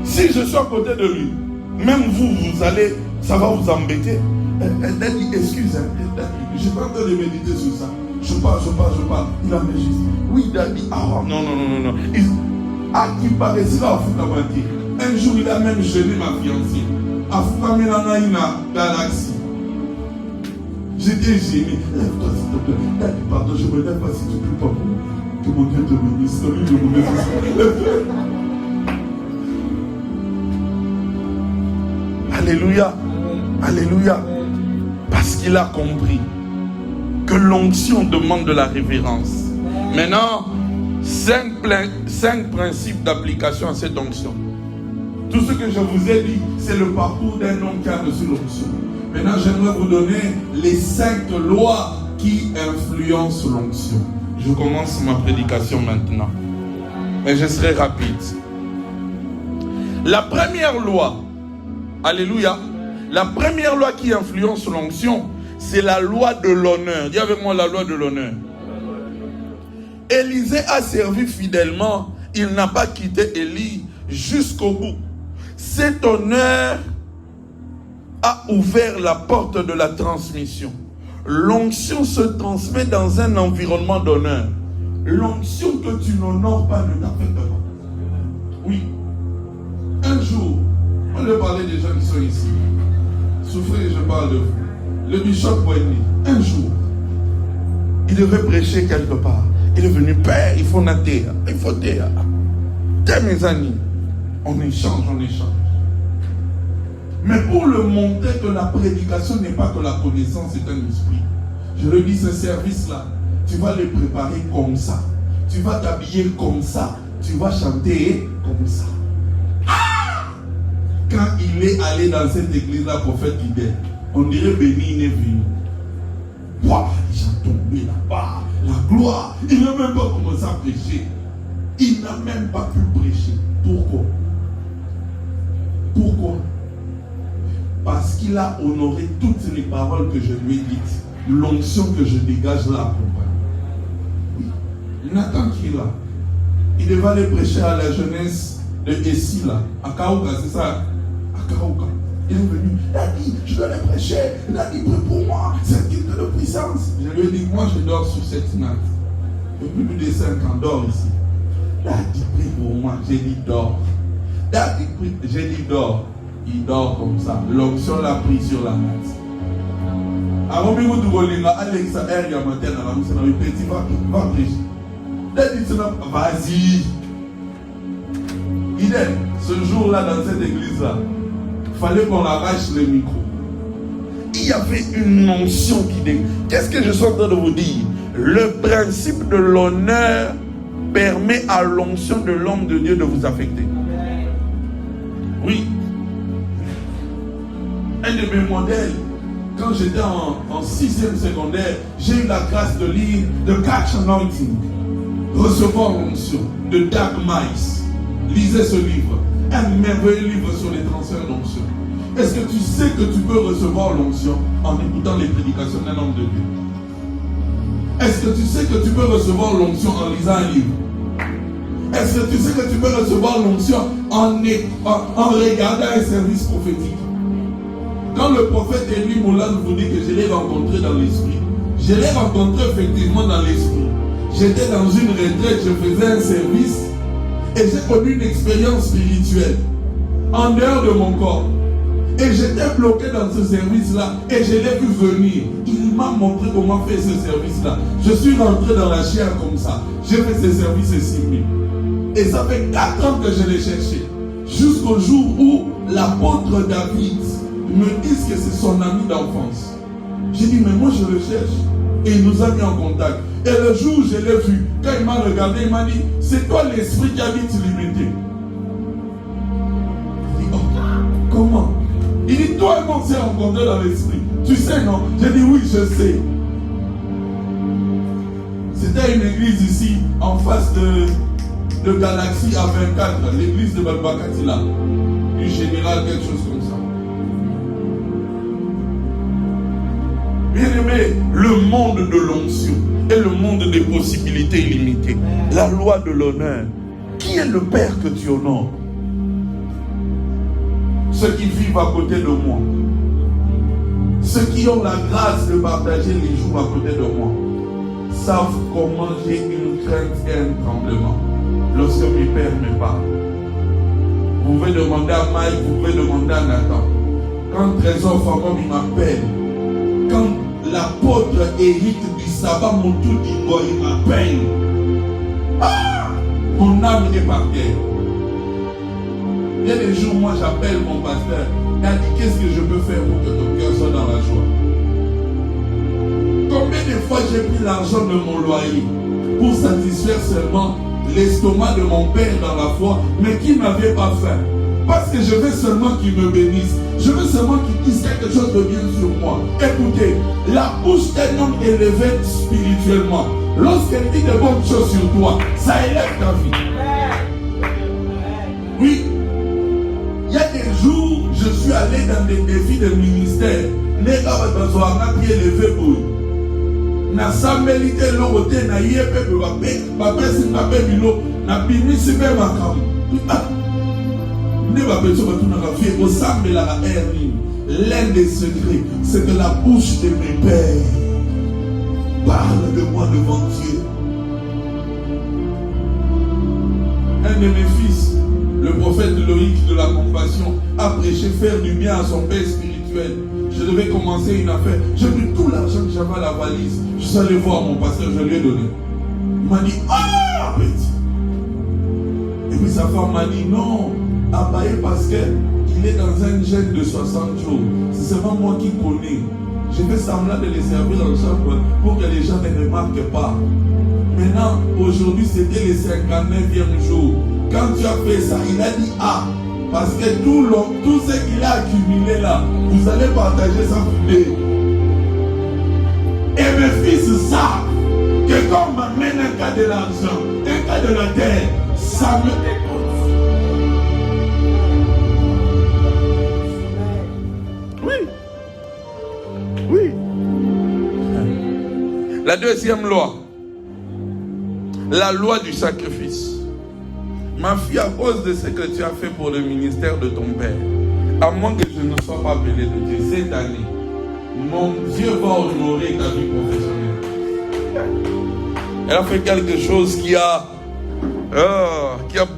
Si je suis à côté de lui, même vous allez, ça va vous embêter. Elle dit, excuse, je suis pas en train de méditer sur ça. Je parle. Il a mis juste. Oui, Daddy. Ah, non. À qui paraît cela, un jour, il a même gêné ma fiancée. À Foukamela, il a galaxie. J'étais gêné. Lève-toi, s'il te plaît. Daddy, pardon, je me lève pas si tu pries pas pour moi. Que mon Dieu te bénisse. Salut, je me lève. Alléluia. Alléluia. Parce qu'il a compris que l'onction demande de la révérence. Maintenant, 5 principes d'application à cette onction. Tout ce que je vous ai dit, c'est le parcours d'un homme qui a reçu l'onction. Maintenant, j'aimerais vous donner les 5 lois qui influencent l'onction. Je commence ma prédication maintenant. Et je serai rapide. La première loi, alléluia, la première loi qui influence l'onction, c'est la loi de l'honneur. Dis avec moi la loi de l'honneur. Élisée a servi fidèlement. Il n'a pas quitté Élie jusqu'au bout. Cet honneur a ouvert la porte de la transmission. L'onction se transmet dans un environnement d'honneur. L'onction que tu n'honores pas ne t'affecte pas. Oui. Un jour, on va parler des gens qui sont ici. Souffrez, je parle de vous. Le bishop Wendy, un jour, il devait prêcher quelque part. Il est venu, Père, il faut nater, il faut taire. Mes amis, on échange. Mais pour le montrer que la prédication n'est pas que la connaissance, c'est un esprit. Je le dis, ce service-là, tu vas le préparer comme ça. Tu vas t'habiller comme ça. Tu vas chanter comme ça. Quand il est allé dans cette église-là, prophète Fidèle, on dirait béni, il est venu. Waouh, les gens tombés là-bas. La gloire. Il n'a même pas commencé à prêcher. Il n'a même pas pu prêcher. Pourquoi? Parce qu'il a honoré toutes les paroles que je lui ai dites. L'onction que je dégage là accompagne. Oui. Nathan qui est là. Il devait aller prêcher à la jeunesse de Essie là. À Kaouka, c'est ça? À Kaouka. Il est venu. Il a dit, je dois aller prêcher. Il a dit, prie pour moi. C'est un culte de puissance. Je lui ai dit, moi je dors sur cette natte. Depuis plus de 5 ans, dors ici. Il a dit, prie pour moi. J'ai dit, dors. Il a dit, prie. J'ai dit, dors. Il dort comme ça. L'onction l'a pris sur la natte. Avant que vous voulez, Alexa, elle y a matin, elle a dit, petit, va prêcher. Il a dit, vas-y. Il est, ce jour-là, dans cette église-là, il fallait qu'on arrache le micro. Il y avait une onction qui dégage. Qu'est-ce que je suis en train de vous dire? Le principe de l'honneur permet à l'onction de l'homme de Dieu de vous affecter. Oui. Un de mes modèles, quand j'étais en 6e secondaire, j'ai eu la grâce de lire The Catch Anointing, recevoir l'onction, de Doug Mice. Lisez ce livre, un merveilleux livre sur les transferts d'onction. Est-ce que tu sais que tu peux recevoir l'onction en écoutant les prédications d'un homme de Dieu? Est-ce que tu sais que tu peux recevoir l'onction en lisant un livre? Est-ce que tu sais que tu peux recevoir l'onction en regardant un service prophétique? Quand le prophète Élie Moulin vous dit que je l'ai rencontré dans l'esprit, je l'ai rencontré effectivement dans l'esprit. J'étais dans une retraite, je faisais un service et j'ai connu une expérience spirituelle en dehors de mon corps. Et j'étais bloqué dans ce service-là et je l'ai vu venir. Il m'a montré comment faire ce service-là. Je suis rentré dans la chair comme ça. J'ai fait ce service ici. Et ça fait 4 ans que je l'ai cherché. Jusqu'au jour où l'apôtre David me dit que c'est son ami d'enfance. J'ai dit, mais moi je le cherche. Et il nous a mis en contact. Et le jour où je l'ai vu, quand il m'a regardé, il m'a dit, c'est toi l'esprit qui habite l'illimité. Il dit, oh, comment? Il dit, toi et moi on s'est rencontrés dans l'esprit. Tu sais, non? J'ai dit, oui, je sais. C'était une église ici, en face de Galaxie A24, l'église de Balbakatila. Du général, quelque chose comme ça. Bien aimé, le monde de l'onction est le monde des possibilités illimitées. La loi de l'honneur. Qui est le Père que tu honores? Ceux qui vivent à côté de moi. Ceux qui ont la grâce de partager les jours à côté de moi. savent comment j'ai une crainte et un tremblement lorsque mes pères me parlent. Vous pouvez demander à Mike, vous pouvez demander à Nathan. Quand Trésor Famom m'appelle, quand l'apôtre Éric du Sabbat Moutou Dingo m'appelle, mon âme est par terre. Il y a des jours, moi j'appelle mon pasteur. Il a dit, qu'est-ce que je peux faire pour que ton cœur soit dans la joie? Combien de fois j'ai pris l'argent de mon loyer pour satisfaire seulement l'estomac de mon père dans la foi, mais qui n'avait pas faim? Parce que je veux seulement qu'il me bénisse. Je veux seulement qu'il dise quelque chose de bien sur moi. Écoutez, la bouche d'un homme élevé spirituellement, lorsqu'elle dit de bonnes choses sur toi, ça élève ta vie. Oui. Il y a des jours, je suis allé dans des défis de ministère. Les gars, ils ont pied levé pour na sambelité l'oroté na yépe ba pesi na bebilo na bimisi be makam ne va pas sur tout na vie au sambela la hernie. L'un des secrets, c'est que la bouche de mes pères parle de moi devant Dieu. Un de mes fils, le prophète Loïc de la compassion, a prêché faire du bien à son père spirituel. Je devais commencer une affaire. J'ai pris tout l'argent que j'avais à la valise. Je suis allé voir mon pasteur, je lui ai donné. Il m'a dit, ah, petit. Et puis sa femme m'a dit, non, abaye parce qu'il est dans un jeûne de 60 jours. C'est seulement moi qui connais. J'ai fait semblant de les servir dans le chambre pour que les gens ne remarquent pas. Maintenant, aujourd'hui, c'était le 59e jour. Quand tu as fait ça, il a dit, ah, parce que tout ce qu'il a accumulé là, vous allez partager ça pour lui. Et mes fils savent que quand on m'amène un cas de l'argent, un cas de la terre, ça me décote. Oui. Oui. La deuxième loi. La loi du sacrifice. Ma fille, à cause de ce que tu as fait pour le ministère de ton père, à moins que je ne sois pas appelé de Dieu, cette année, mon Dieu va honorer ta vie professionnelle. Elle a fait quelque chose qui a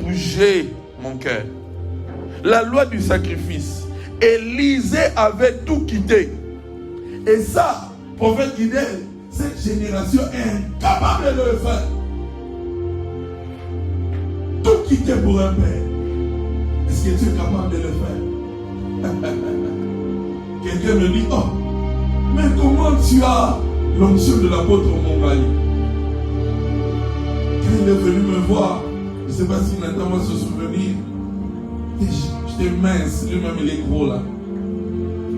bougé mon cœur. La loi du sacrifice. Élisée avait tout quitté. Et ça, prophète Guidel, cette génération est incapable de le faire. Tout quitter pour un père. Est-ce que tu es capable de le faire? Quelqu'un me dit, oh, mais comment tu as l'onction de l'apôtre Mongali? Quand il est venu me voir, je ne sais pas si Nathan va se souvenir, j'étais mince, lui-même il est gros là.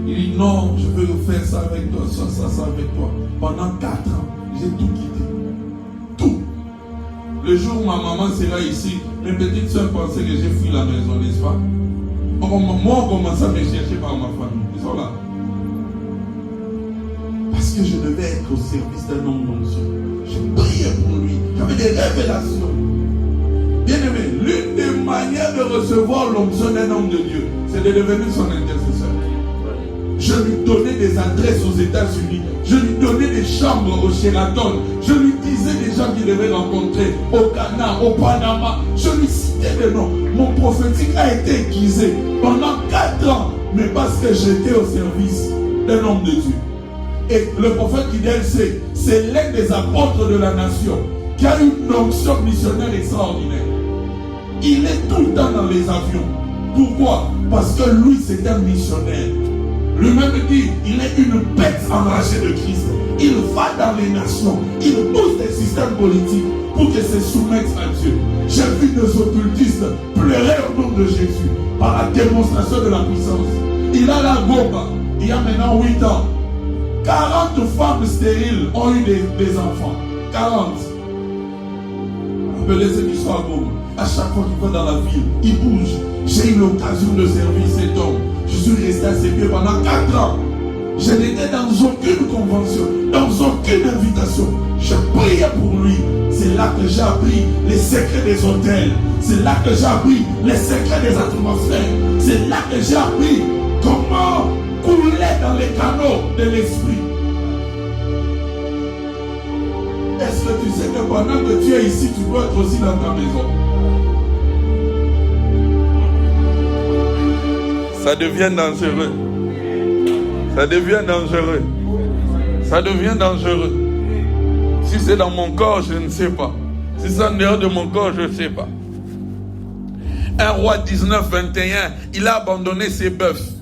Il dit, non, je veux faire ça avec toi, ça avec toi. Pendant 4 ans, j'ai tout quitté. Tout. Le jour où ma maman sera ici, mes petites soeurs pensaient que j'ai fui la maison, n'est-ce pas? Moi, on commençait à me chercher par ma famille. Ils sont là. Parce que je devais être au service d'un homme d'onction. Je priais pour lui. J'avais des révélations. Bien aimé, l'une des manières de recevoir l'onction d'un homme de Dieu, c'est de devenir son intercesseur. Je lui donnais des adresses aux États-Unis. Je lui donnais des chambres au Sheraton. Je lui disais des gens qu'il devait rencontrer au Ghana, au Panama. Je lui citais des noms. Mon prophétique a été aiguisé pendant 4 ans, mais parce que j'étais au service d'un homme de Dieu. Et le prophète Guidel, c'est l'un des apôtres de la nation qui a une onction missionnaire extraordinaire. Il est tout le temps dans les avions. Pourquoi? Parce que lui, c'est un missionnaire. Lui-même dit, il est une bête enragée de Christ. Il va dans les nations, il pousse des systèmes politiques pour que se soumettent à Dieu. J'ai vu des occultistes pleurer au nom de Jésus par la démonstration de la puissance. Il a la gomba, il y a maintenant 8 ans. 40 femmes stériles ont eu des enfants. 40. Appelez ceux qui sont à Goma. À chaque fois qu'il va dans la ville, il bouge. J'ai eu l'occasion de servir cet homme. Je suis resté à ses pieds pendant 4 ans. Je n'étais dans aucune convention, dans aucune invitation. Je priais pour lui. C'est là que j'ai appris les secrets des hôtels. C'est là que j'ai appris les secrets des atmosphères. C'est là que j'ai appris comment couler dans les canaux de l'esprit. Est-ce que tu sais que pendant que tu es ici, tu peux être aussi dans ta maison? Ça devient dangereux. Ça devient dangereux. Ça devient dangereux. Si c'est dans mon corps, je ne sais pas. Si c'est en dehors de mon corps, je ne sais pas. 1 Roi 19, 21, il a abandonné ses bœufs.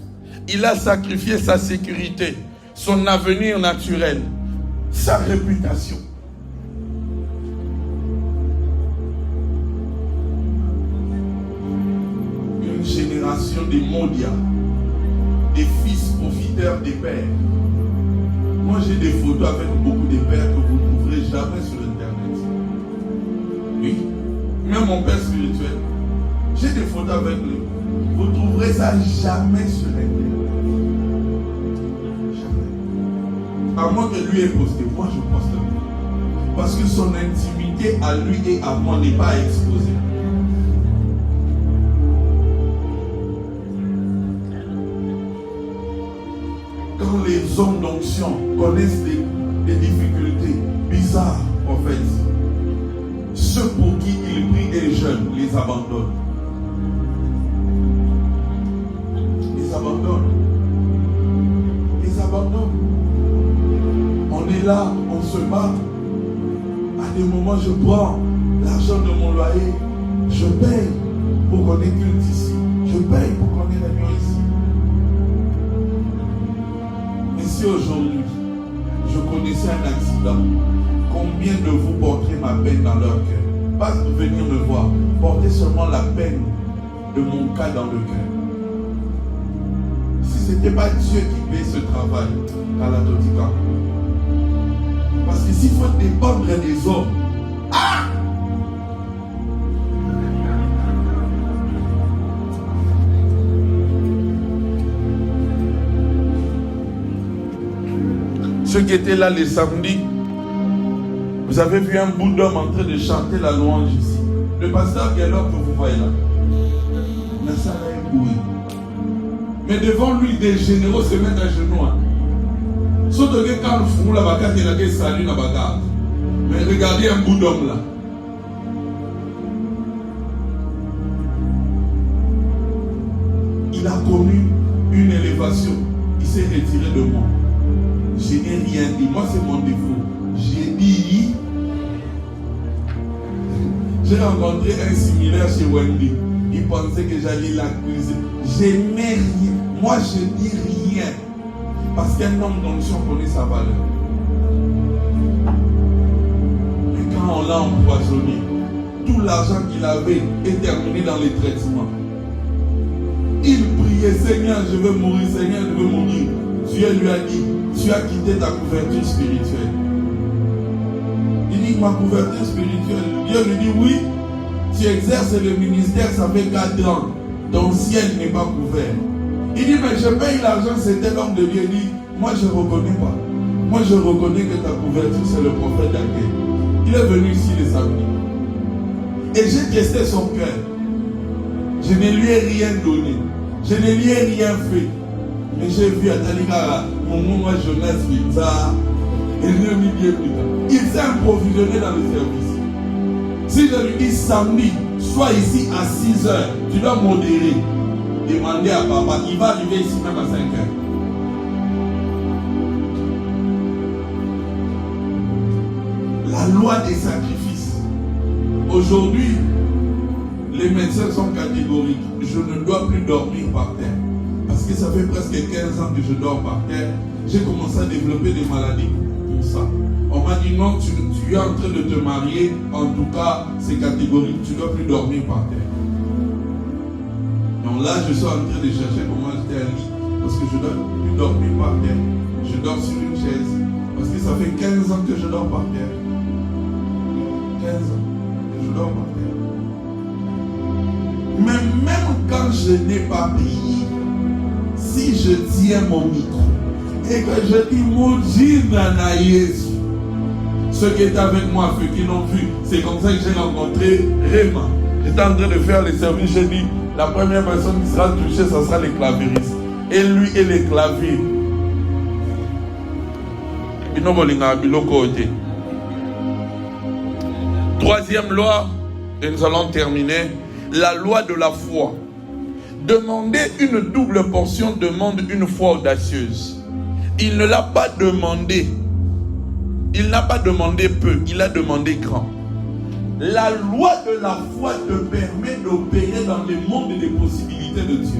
Il a sacrifié sa sécurité, son avenir naturel, sa réputation. Une génération des mondiaux, des fils profiteurs des pères. Moi j'ai des photos avec beaucoup de pères que vous ne trouverez jamais sur Internet. Oui, même mon père spirituel, j'ai des photos avec lui. Vous ne trouverez ça jamais sur Internet. Jamais. À moins que lui ait posté, moi je poste pas. Parce que son intimité à lui et à moi n'est pas exposée. Quand les hommes d'onction connaissent des difficultés bizarres, en fait, ceux pour qui ils prient et jeûnent les abandonnent. Les abandonnent. Les abandonnent. On est là, on se bat. À des moments, je prends l'argent de mon loyer. Je paye pour qu'on ait culte ici. Je paye pour qu'on ait réunion ici. Et si aujourd'hui, je connaissais un accident, combien de vous porterez ma peine dans leur cœur? Pas venir me voir, portez seulement la peine de mon cas dans le cœur. Si ce n'était pas Dieu qui paye ce travail, à la Totika. Parce que s'il faut dépendre des hommes, ceux qui étaient là les samedis, vous avez vu un bout d'homme en train de chanter la louange ici. Le pasteur qui est là que vous voyez là. Mais devant lui, des généraux se mettent à genoux. Surtout que quand le fou là-bas, il a salut là-bas. Mais regardez un bout d'homme là. Il a connu une élévation. Il s'est retiré de moi. Je n'ai rien dit. Moi, c'est mon défaut. J'ai dit. J'ai rencontré un similaire chez Wendy. Il pensait que j'allais l'accuser. Je n'ai rien. Moi, je dis rien. Parce qu'un homme d'onction connaît sa valeur. Et quand on l'a empoisonné, tout l'argent qu'il avait est terminé dans les traitements. Il priait, Seigneur, je veux mourir, Seigneur, je veux mourir. Dieu lui a dit, tu as quitté ta couverture spirituelle. Il dit, ma couverture spirituelle. Dieu lui dit, oui, tu exerces le ministère, ça fait 4 ans. Ton ciel n'est pas couvert. Il dit, mais je paye l'argent, c'était l'homme de Dieu. Il dit, moi je ne reconnais pas. Moi je reconnais que ta couverture, c'est le prophète d'Aguet. Il est venu ici le samedi. Et j'ai testé son cœur. Je ne lui ai rien donné. Je ne lui ai rien fait. Mais j'ai vu à Talika, mon moment jeunesse, il s'est approvisionné dans le service. Si je lui dis samedi, sois ici à 6 heures, tu dois modérer. Demander à papa, il va arriver ici même à 5 heures. La loi des sacrifices. Aujourd'hui, les médecins sont catégoriques. Je ne dois plus dormir par terre. Parce que ça fait presque 15 ans que je dors par terre. J'ai commencé à développer des maladies pour ça. On m'a dit non, tu es en train de te marier. En tout cas, c'est catégorique. Tu ne dois plus dormir par terre. Donc là, je suis en train de chercher comment jeter un lit. Parce que je ne dois plus dormir par terre. Je dors sur une chaise. Parce que ça fait 15 ans que je dors par terre. 15 ans que je dors par terre. Mais même quand je n'ai pas prié, si je tiens mon micro et que je dis Maudit Nana Yesu, ceux qui étaient avec moi, ceux qui l'ont vu, c'est comme ça que j'ai rencontré Réma. J'étais en train de faire les services, j'ai dit la première personne qui sera touchée, ce sera les clavéristes. Et lui et les claviers. Troisième loi, et nous allons terminer, la loi de la foi. Demander une double portion demande une foi audacieuse. Il ne l'a pas demandé. Il n'a pas demandé peu, il a demandé grand. La loi de la foi te permet d'opérer dans le monde des possibilités de Dieu.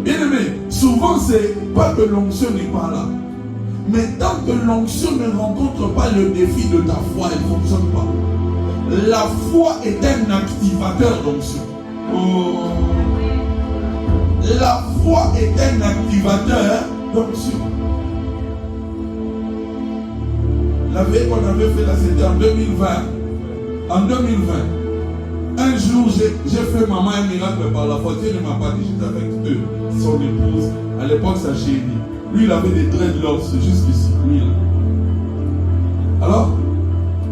Bien aimé, souvent c'est pas que l'onction n'est pas là. Mais tant que l'onction ne rencontre pas le défi de ta foi, elle ne fonctionne pas. La foi est un activateur d'onction. Oh. La foi est un activateur d'onction. La veille qu'on avait fait là, c'était en 2020. En 2020, un jour, j'ai fait maman un miracle par la foi. Dieu ne m'a pas dit, j'étais avec eux, son épouse, à l'époque sa chérie. Lui, il avait des dreadlocks jusqu'ici. Lui, là. Alors,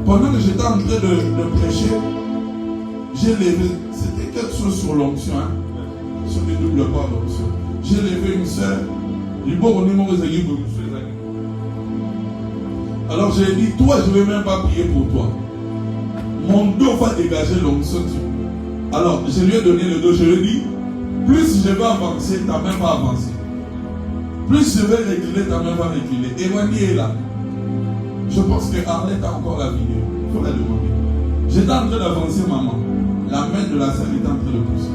pendant que j'étais en train de prêcher, j'ai levé, c'était quelque chose sur l'onction, hein, sur les doubles pas d'onction. J'ai levé une sœur, il bon au numéro des amis. Alors j'ai dit, toi, je ne vais même pas prier pour toi. Mon dos va dégager l'onction. Alors, je lui ai donné le dos, je lui ai dit, plus je vais avancer, ta main va avancer. Plus je vais reculer, ta main va reculer. Et Wani est là. Je pense que Arlette a encore la vidéo. Il faut la demander. J'étais en train d'avancer, maman. La main de la sœur était en train de pousser.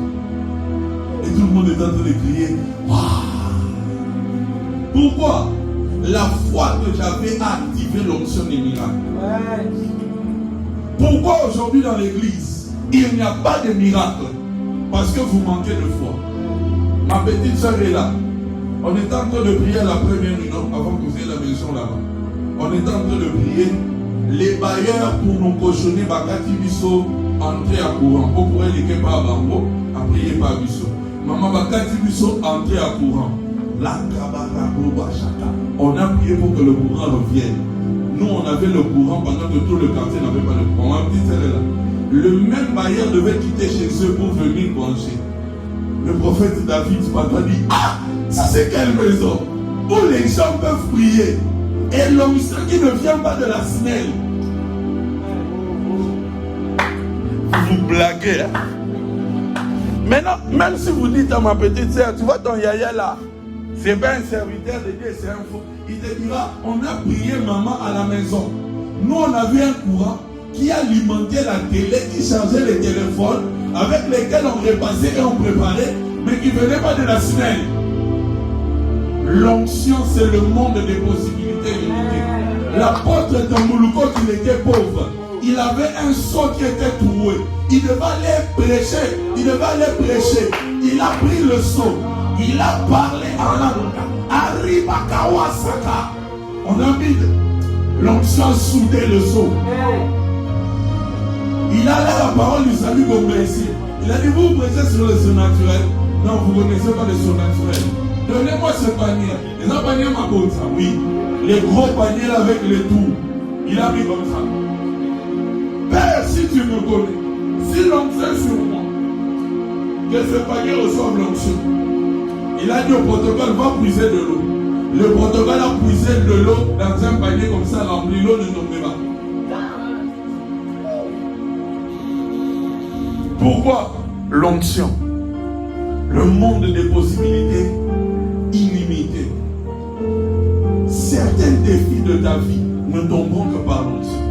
Et tout le monde était en train de crier. Waouh! Pourquoi? La foi que j'avais a activé l'onction des miracles. Pourquoi aujourd'hui dans l'église, il n'y a pas de miracle? Parce que vous manquez de foi. Ma petite soeur est là. On est en train de prier à la première minute avant que vous ayez la maison là-bas. On est en train de prier. Les bailleurs pour nous cochonner, Bakati Bisso, entrer à courant. Pour pouvoir les pas à Bango, à prier par Bisso. Maman Bakati Bisso, entrer à courant. La Chaka. On a prié pour que le courant revienne. Nous, on avait le courant pendant que tout le quartier n'avait pas le courant. Ma petite sœur est là. Le même bailleur devait quitter chez eux pour venir brancher. Le prophète David Papa dit, ah, ça c'est quelle maison où les gens peuvent prier et l'onction qui ne vient pas de la snelle. Vous blaguez, hein? Maintenant, même si vous dites à ma petite sœur, tu vois ton yaya là, c'est pas un serviteur de Dieu, c'est un faux. Il te dira, on a prié maman à la maison. Nous, on avait un courant qui alimentait la télé, qui chargeait les téléphones, avec lesquels on repassait et on préparait, mais qui ne venait pas de la semaine. L'onction, c'est le monde des possibilités limitées. L'apôtre Tambouluko, il était pauvre. Il avait un seau qui était troué. Il devait aller prêcher. Il a pris le seau. Il a parlé en langue. Arriba Kawasaka. On a mis l'onction soudé le seau. Il a la parole du salut comme ici. Il a dit, vous prêchez sur le surnaturel. Non, vous ne connaissez pas le surnaturel. Donnez-moi ce panier. Les paniers m'a comme ça, oui. Les gros paniers avec les tours. Il a mis comme ça. Père, si tu me connais, si l'onction sur moi, que ce panier reçoive l'onction. Il a dit au protocole, va puiser de l'eau. Le protocole a puisé de l'eau dans un panier comme ça, rempli, l'eau ne tombait pas. Pourquoi? L'onction. Le monde des possibilités illimitées. Certains défis de ta vie ne tomberont que par l'onction.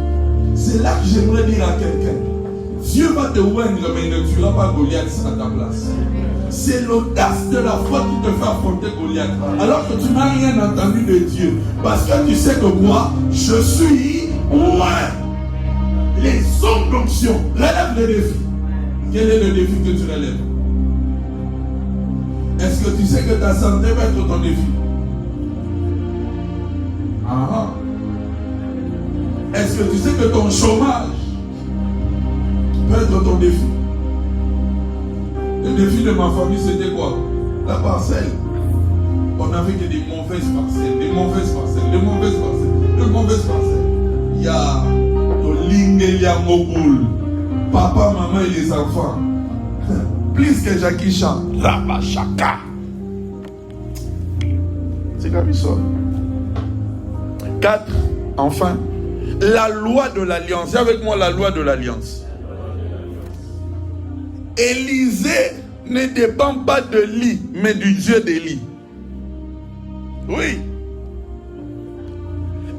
C'est là que j'aimerais dire à quelqu'un, Dieu va te oindre, mais il ne tuera pas Goliath à ta place. C'est l'audace de la foi qui te fait affronter Goliath. Alors que tu n'as rien entendu de Dieu. Parce que tu sais que moi, je suis loin. Les hommes d'onction relèvent les défis. Quel est le défi que tu relèves? Est-ce que tu sais que ta santé va être ton défi? Ah. Est-ce que tu sais que ton chômage peut être ton défi? Le défi de ma famille, c'était quoi? La parcelle. On n'avait que des mauvaises parcelles, des mauvaises parcelles, des mauvaises parcelles, des mauvaises parcelles. Il y a Tolingelia Mogoul, papa, maman et les enfants. Plus que Jackie Chan, Rabachaka. C'est comme ça. 4. Enfin, La loi de l'alliance. C'est avec moi la loi de l'alliance. Élisée ne dépend pas de Li, mais du Dieu d'Élie. Oui.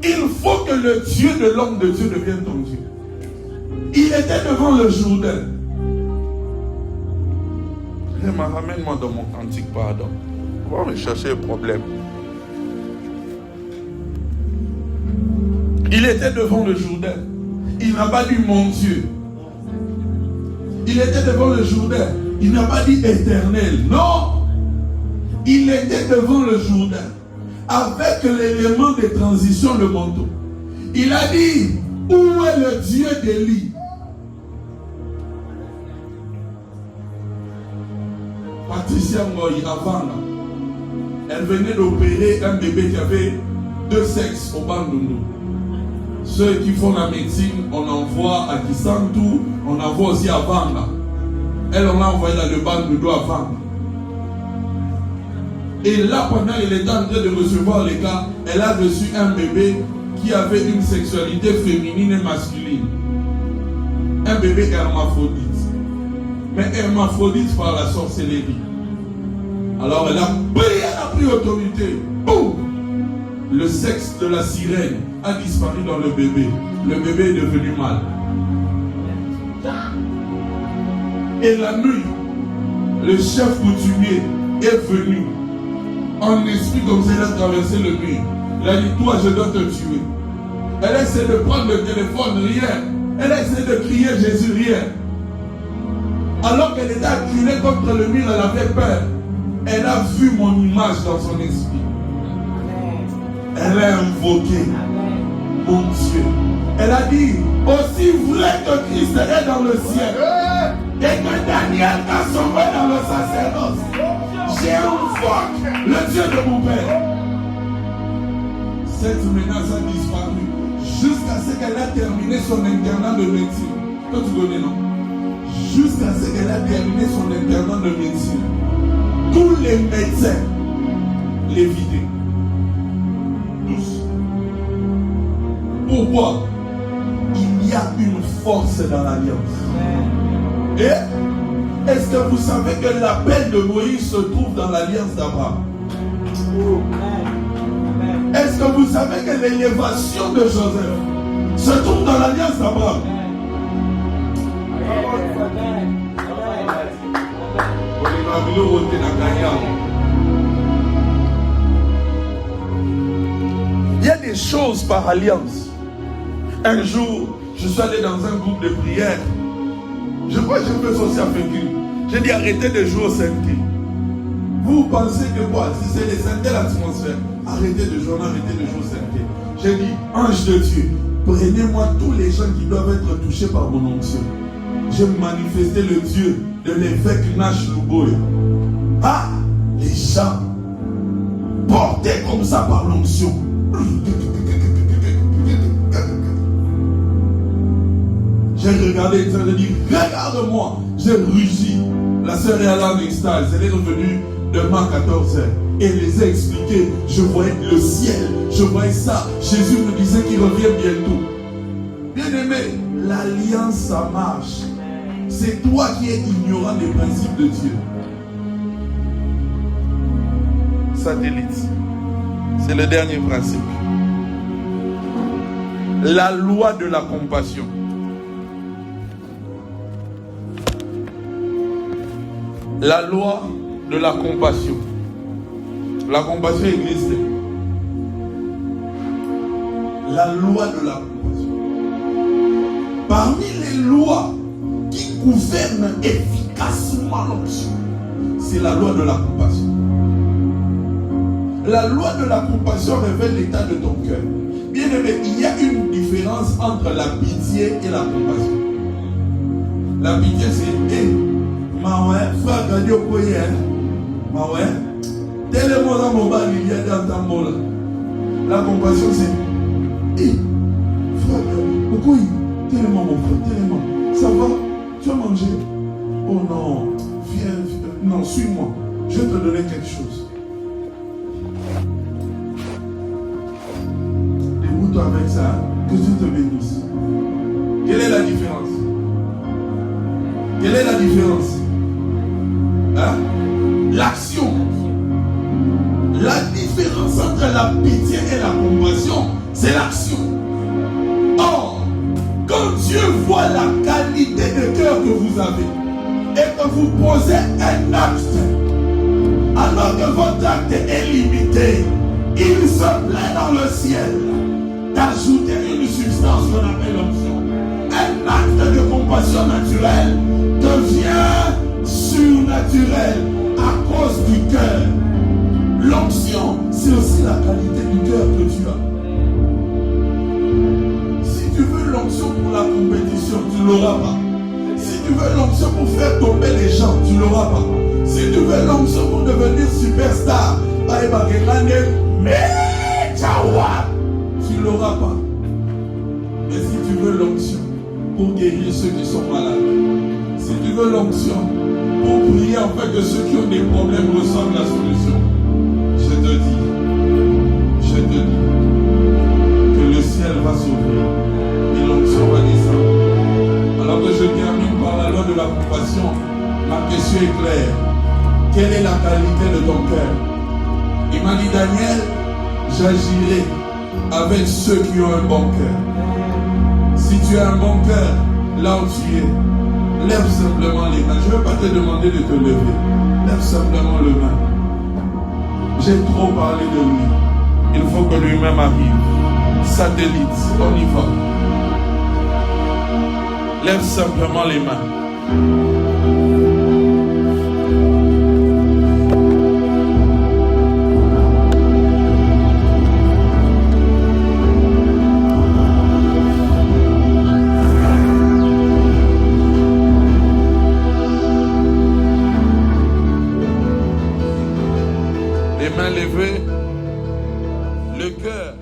Il faut que le Dieu de l'homme de Dieu devienne ton Dieu. Il était devant le Jourdain. Ramène-moi dans mon cantique, pardon. On va me chercher un problème. Il était devant le Jourdain. Il n'a pas dit mon Dieu. Il était devant le Jourdain. Il n'a pas dit éternel. Non. Il était devant le Jourdain. Avec l'élément de transition, le manteau. Il a dit, où est le Dieu d'Élie? Patricia Ngoyi, avant là, elle venait d'opérer un bébé qui avait 2 sexes au Bandundu. Ceux qui font la médecine, on envoie à Kisantu, on envoie aussi à Vanga. Elle, on l'a envoyé dans le Bandundu à Vanga. Et là, pendant qu'elle était en train de recevoir les cas, elle a reçu un bébé qui avait une sexualité féminine et masculine. Un bébé hermaphrodite. Mais hermaphrodite par la sorcellerie. Alors elle a pris autorité. Boum! Le sexe de la sirène a disparu dans le bébé. Le bébé est devenu mâle. Et la nuit, le chef coutumier est venu. En esprit comme ça, il a traversé le mur. Il a dit, toi, je dois te tuer. Elle essaie de prendre le téléphone, rien. Elle essaie de crier Jésus, rien. Alors qu'elle était acculée contre le mur, elle avait peur. Elle a vu mon image dans son esprit. Elle a invoqué mon Dieu. Elle a dit, aussi vrai que Christ est dans le ciel, et que Daniel a sauvé dans le sacerdoce, j'invoque le Dieu de mon père. Cette menace a disparu jusqu'à ce qu'elle ait terminé son internat de médecine. Toi tu connais, non? Jusqu'à ce qu'elle ait terminé son internat de médecine. Tous les médecins les vidaient. Tous. Pourquoi? Il y a une force dans l'alliance. Et est-ce que vous savez que l'appel de Moïse se trouve dans l'alliance d'Abraham? Est-ce que vous savez que l'élévation de Joseph se trouve dans l'alliance d'Abraham? Il y a des choses par alliance. Un jour, je suis allé dans un groupe de prière. Je crois que je me suis aussi affecté. J'ai dit arrêtez de jouer au synthé. Vous pensez que quoi? Si c'est les synthés l'atmosphère, arrêtez de jouer, arrêtez de jouer au synthé. J'ai dit, ange de Dieu, prenez-moi tous les gens qui doivent être touchés par mon onction. J'ai manifesté le Dieu de l'évêque Nash Luboya. Ah, les gens portés comme ça par l'onction. J'ai regardé, j'ai dit, regarde-moi. J'ai rugi. La sœur est allée en extase. Elle est revenue demain 14h. Et elle les a expliqué. Je voyais le ciel. Je voyais ça. Jésus me disait qu'il revient bientôt. Bien-aimé, l'alliance, ça marche. C'est toi qui es ignorant des principes de Dieu. Satellite. C'est le dernier principe. La loi de la compassion. La loi de la compassion. La compassion existe. La loi de la compassion. Parmi les lois qui gouvernent efficacement l'onction, c'est la loi de la compassion. La loi de la compassion révèle l'état de ton cœur. Bien aimé, il y a une différence entre la pitié et la compassion. La pitié, c'est ma ouais, frère, quand Dieu croyait, ma ouais, tellement dans mon bal, il y a dans ta molle. La compassion, c'est frère, pourquoi tellement mon frère, tellement, ça va, tu as mangé? Oh non, viens, non, suis-moi, je vais te donner quelque chose. Débrouille-toi avec ça, que Dieu te bénisse. Quelle est la différence? Hein? L'action. La différence entre la pitié et la compassion, c'est l'action. Or, quand Dieu voit la qualité de cœur que vous avez et que vous posez un acte, alors que votre acte est limité, il se plaît dans le ciel d'ajouter une substance qu'on appelle l'onction. Un acte de compassion naturelle devient surnaturel à cause du cœur. L'onction, c'est aussi la qualité du cœur que tu as. Si tu veux l'onction pour la compétition, tu ne l'auras pas. Si tu veux l'onction pour faire tomber les gens, tu ne l'auras pas. Si tu veux l'onction pour devenir superstar, tu ne l'auras pas. Mais si tu veux l'onction pour guérir ceux qui sont malades, si tu veux l'onction pour prier afin que ceux qui ont des problèmes reçoivent la solution, je te dis que le ciel va s'ouvrir et l'onction va descendre. Alors que je termine par la loi de la compassion, ma question est claire. Quelle est la qualité de ton cœur? Il m'a dit, Daniel, j'agirai avec ceux qui ont un bon cœur. Si tu as un bon cœur, là où tu es, lève simplement les mains. Je ne vais pas te demander de te lever. Lève simplement les mains. J'ai trop parlé de lui. Il faut que lui-même arrive. Satellite, on y va. Lève simplement les mains. Les mains levées, le cœur.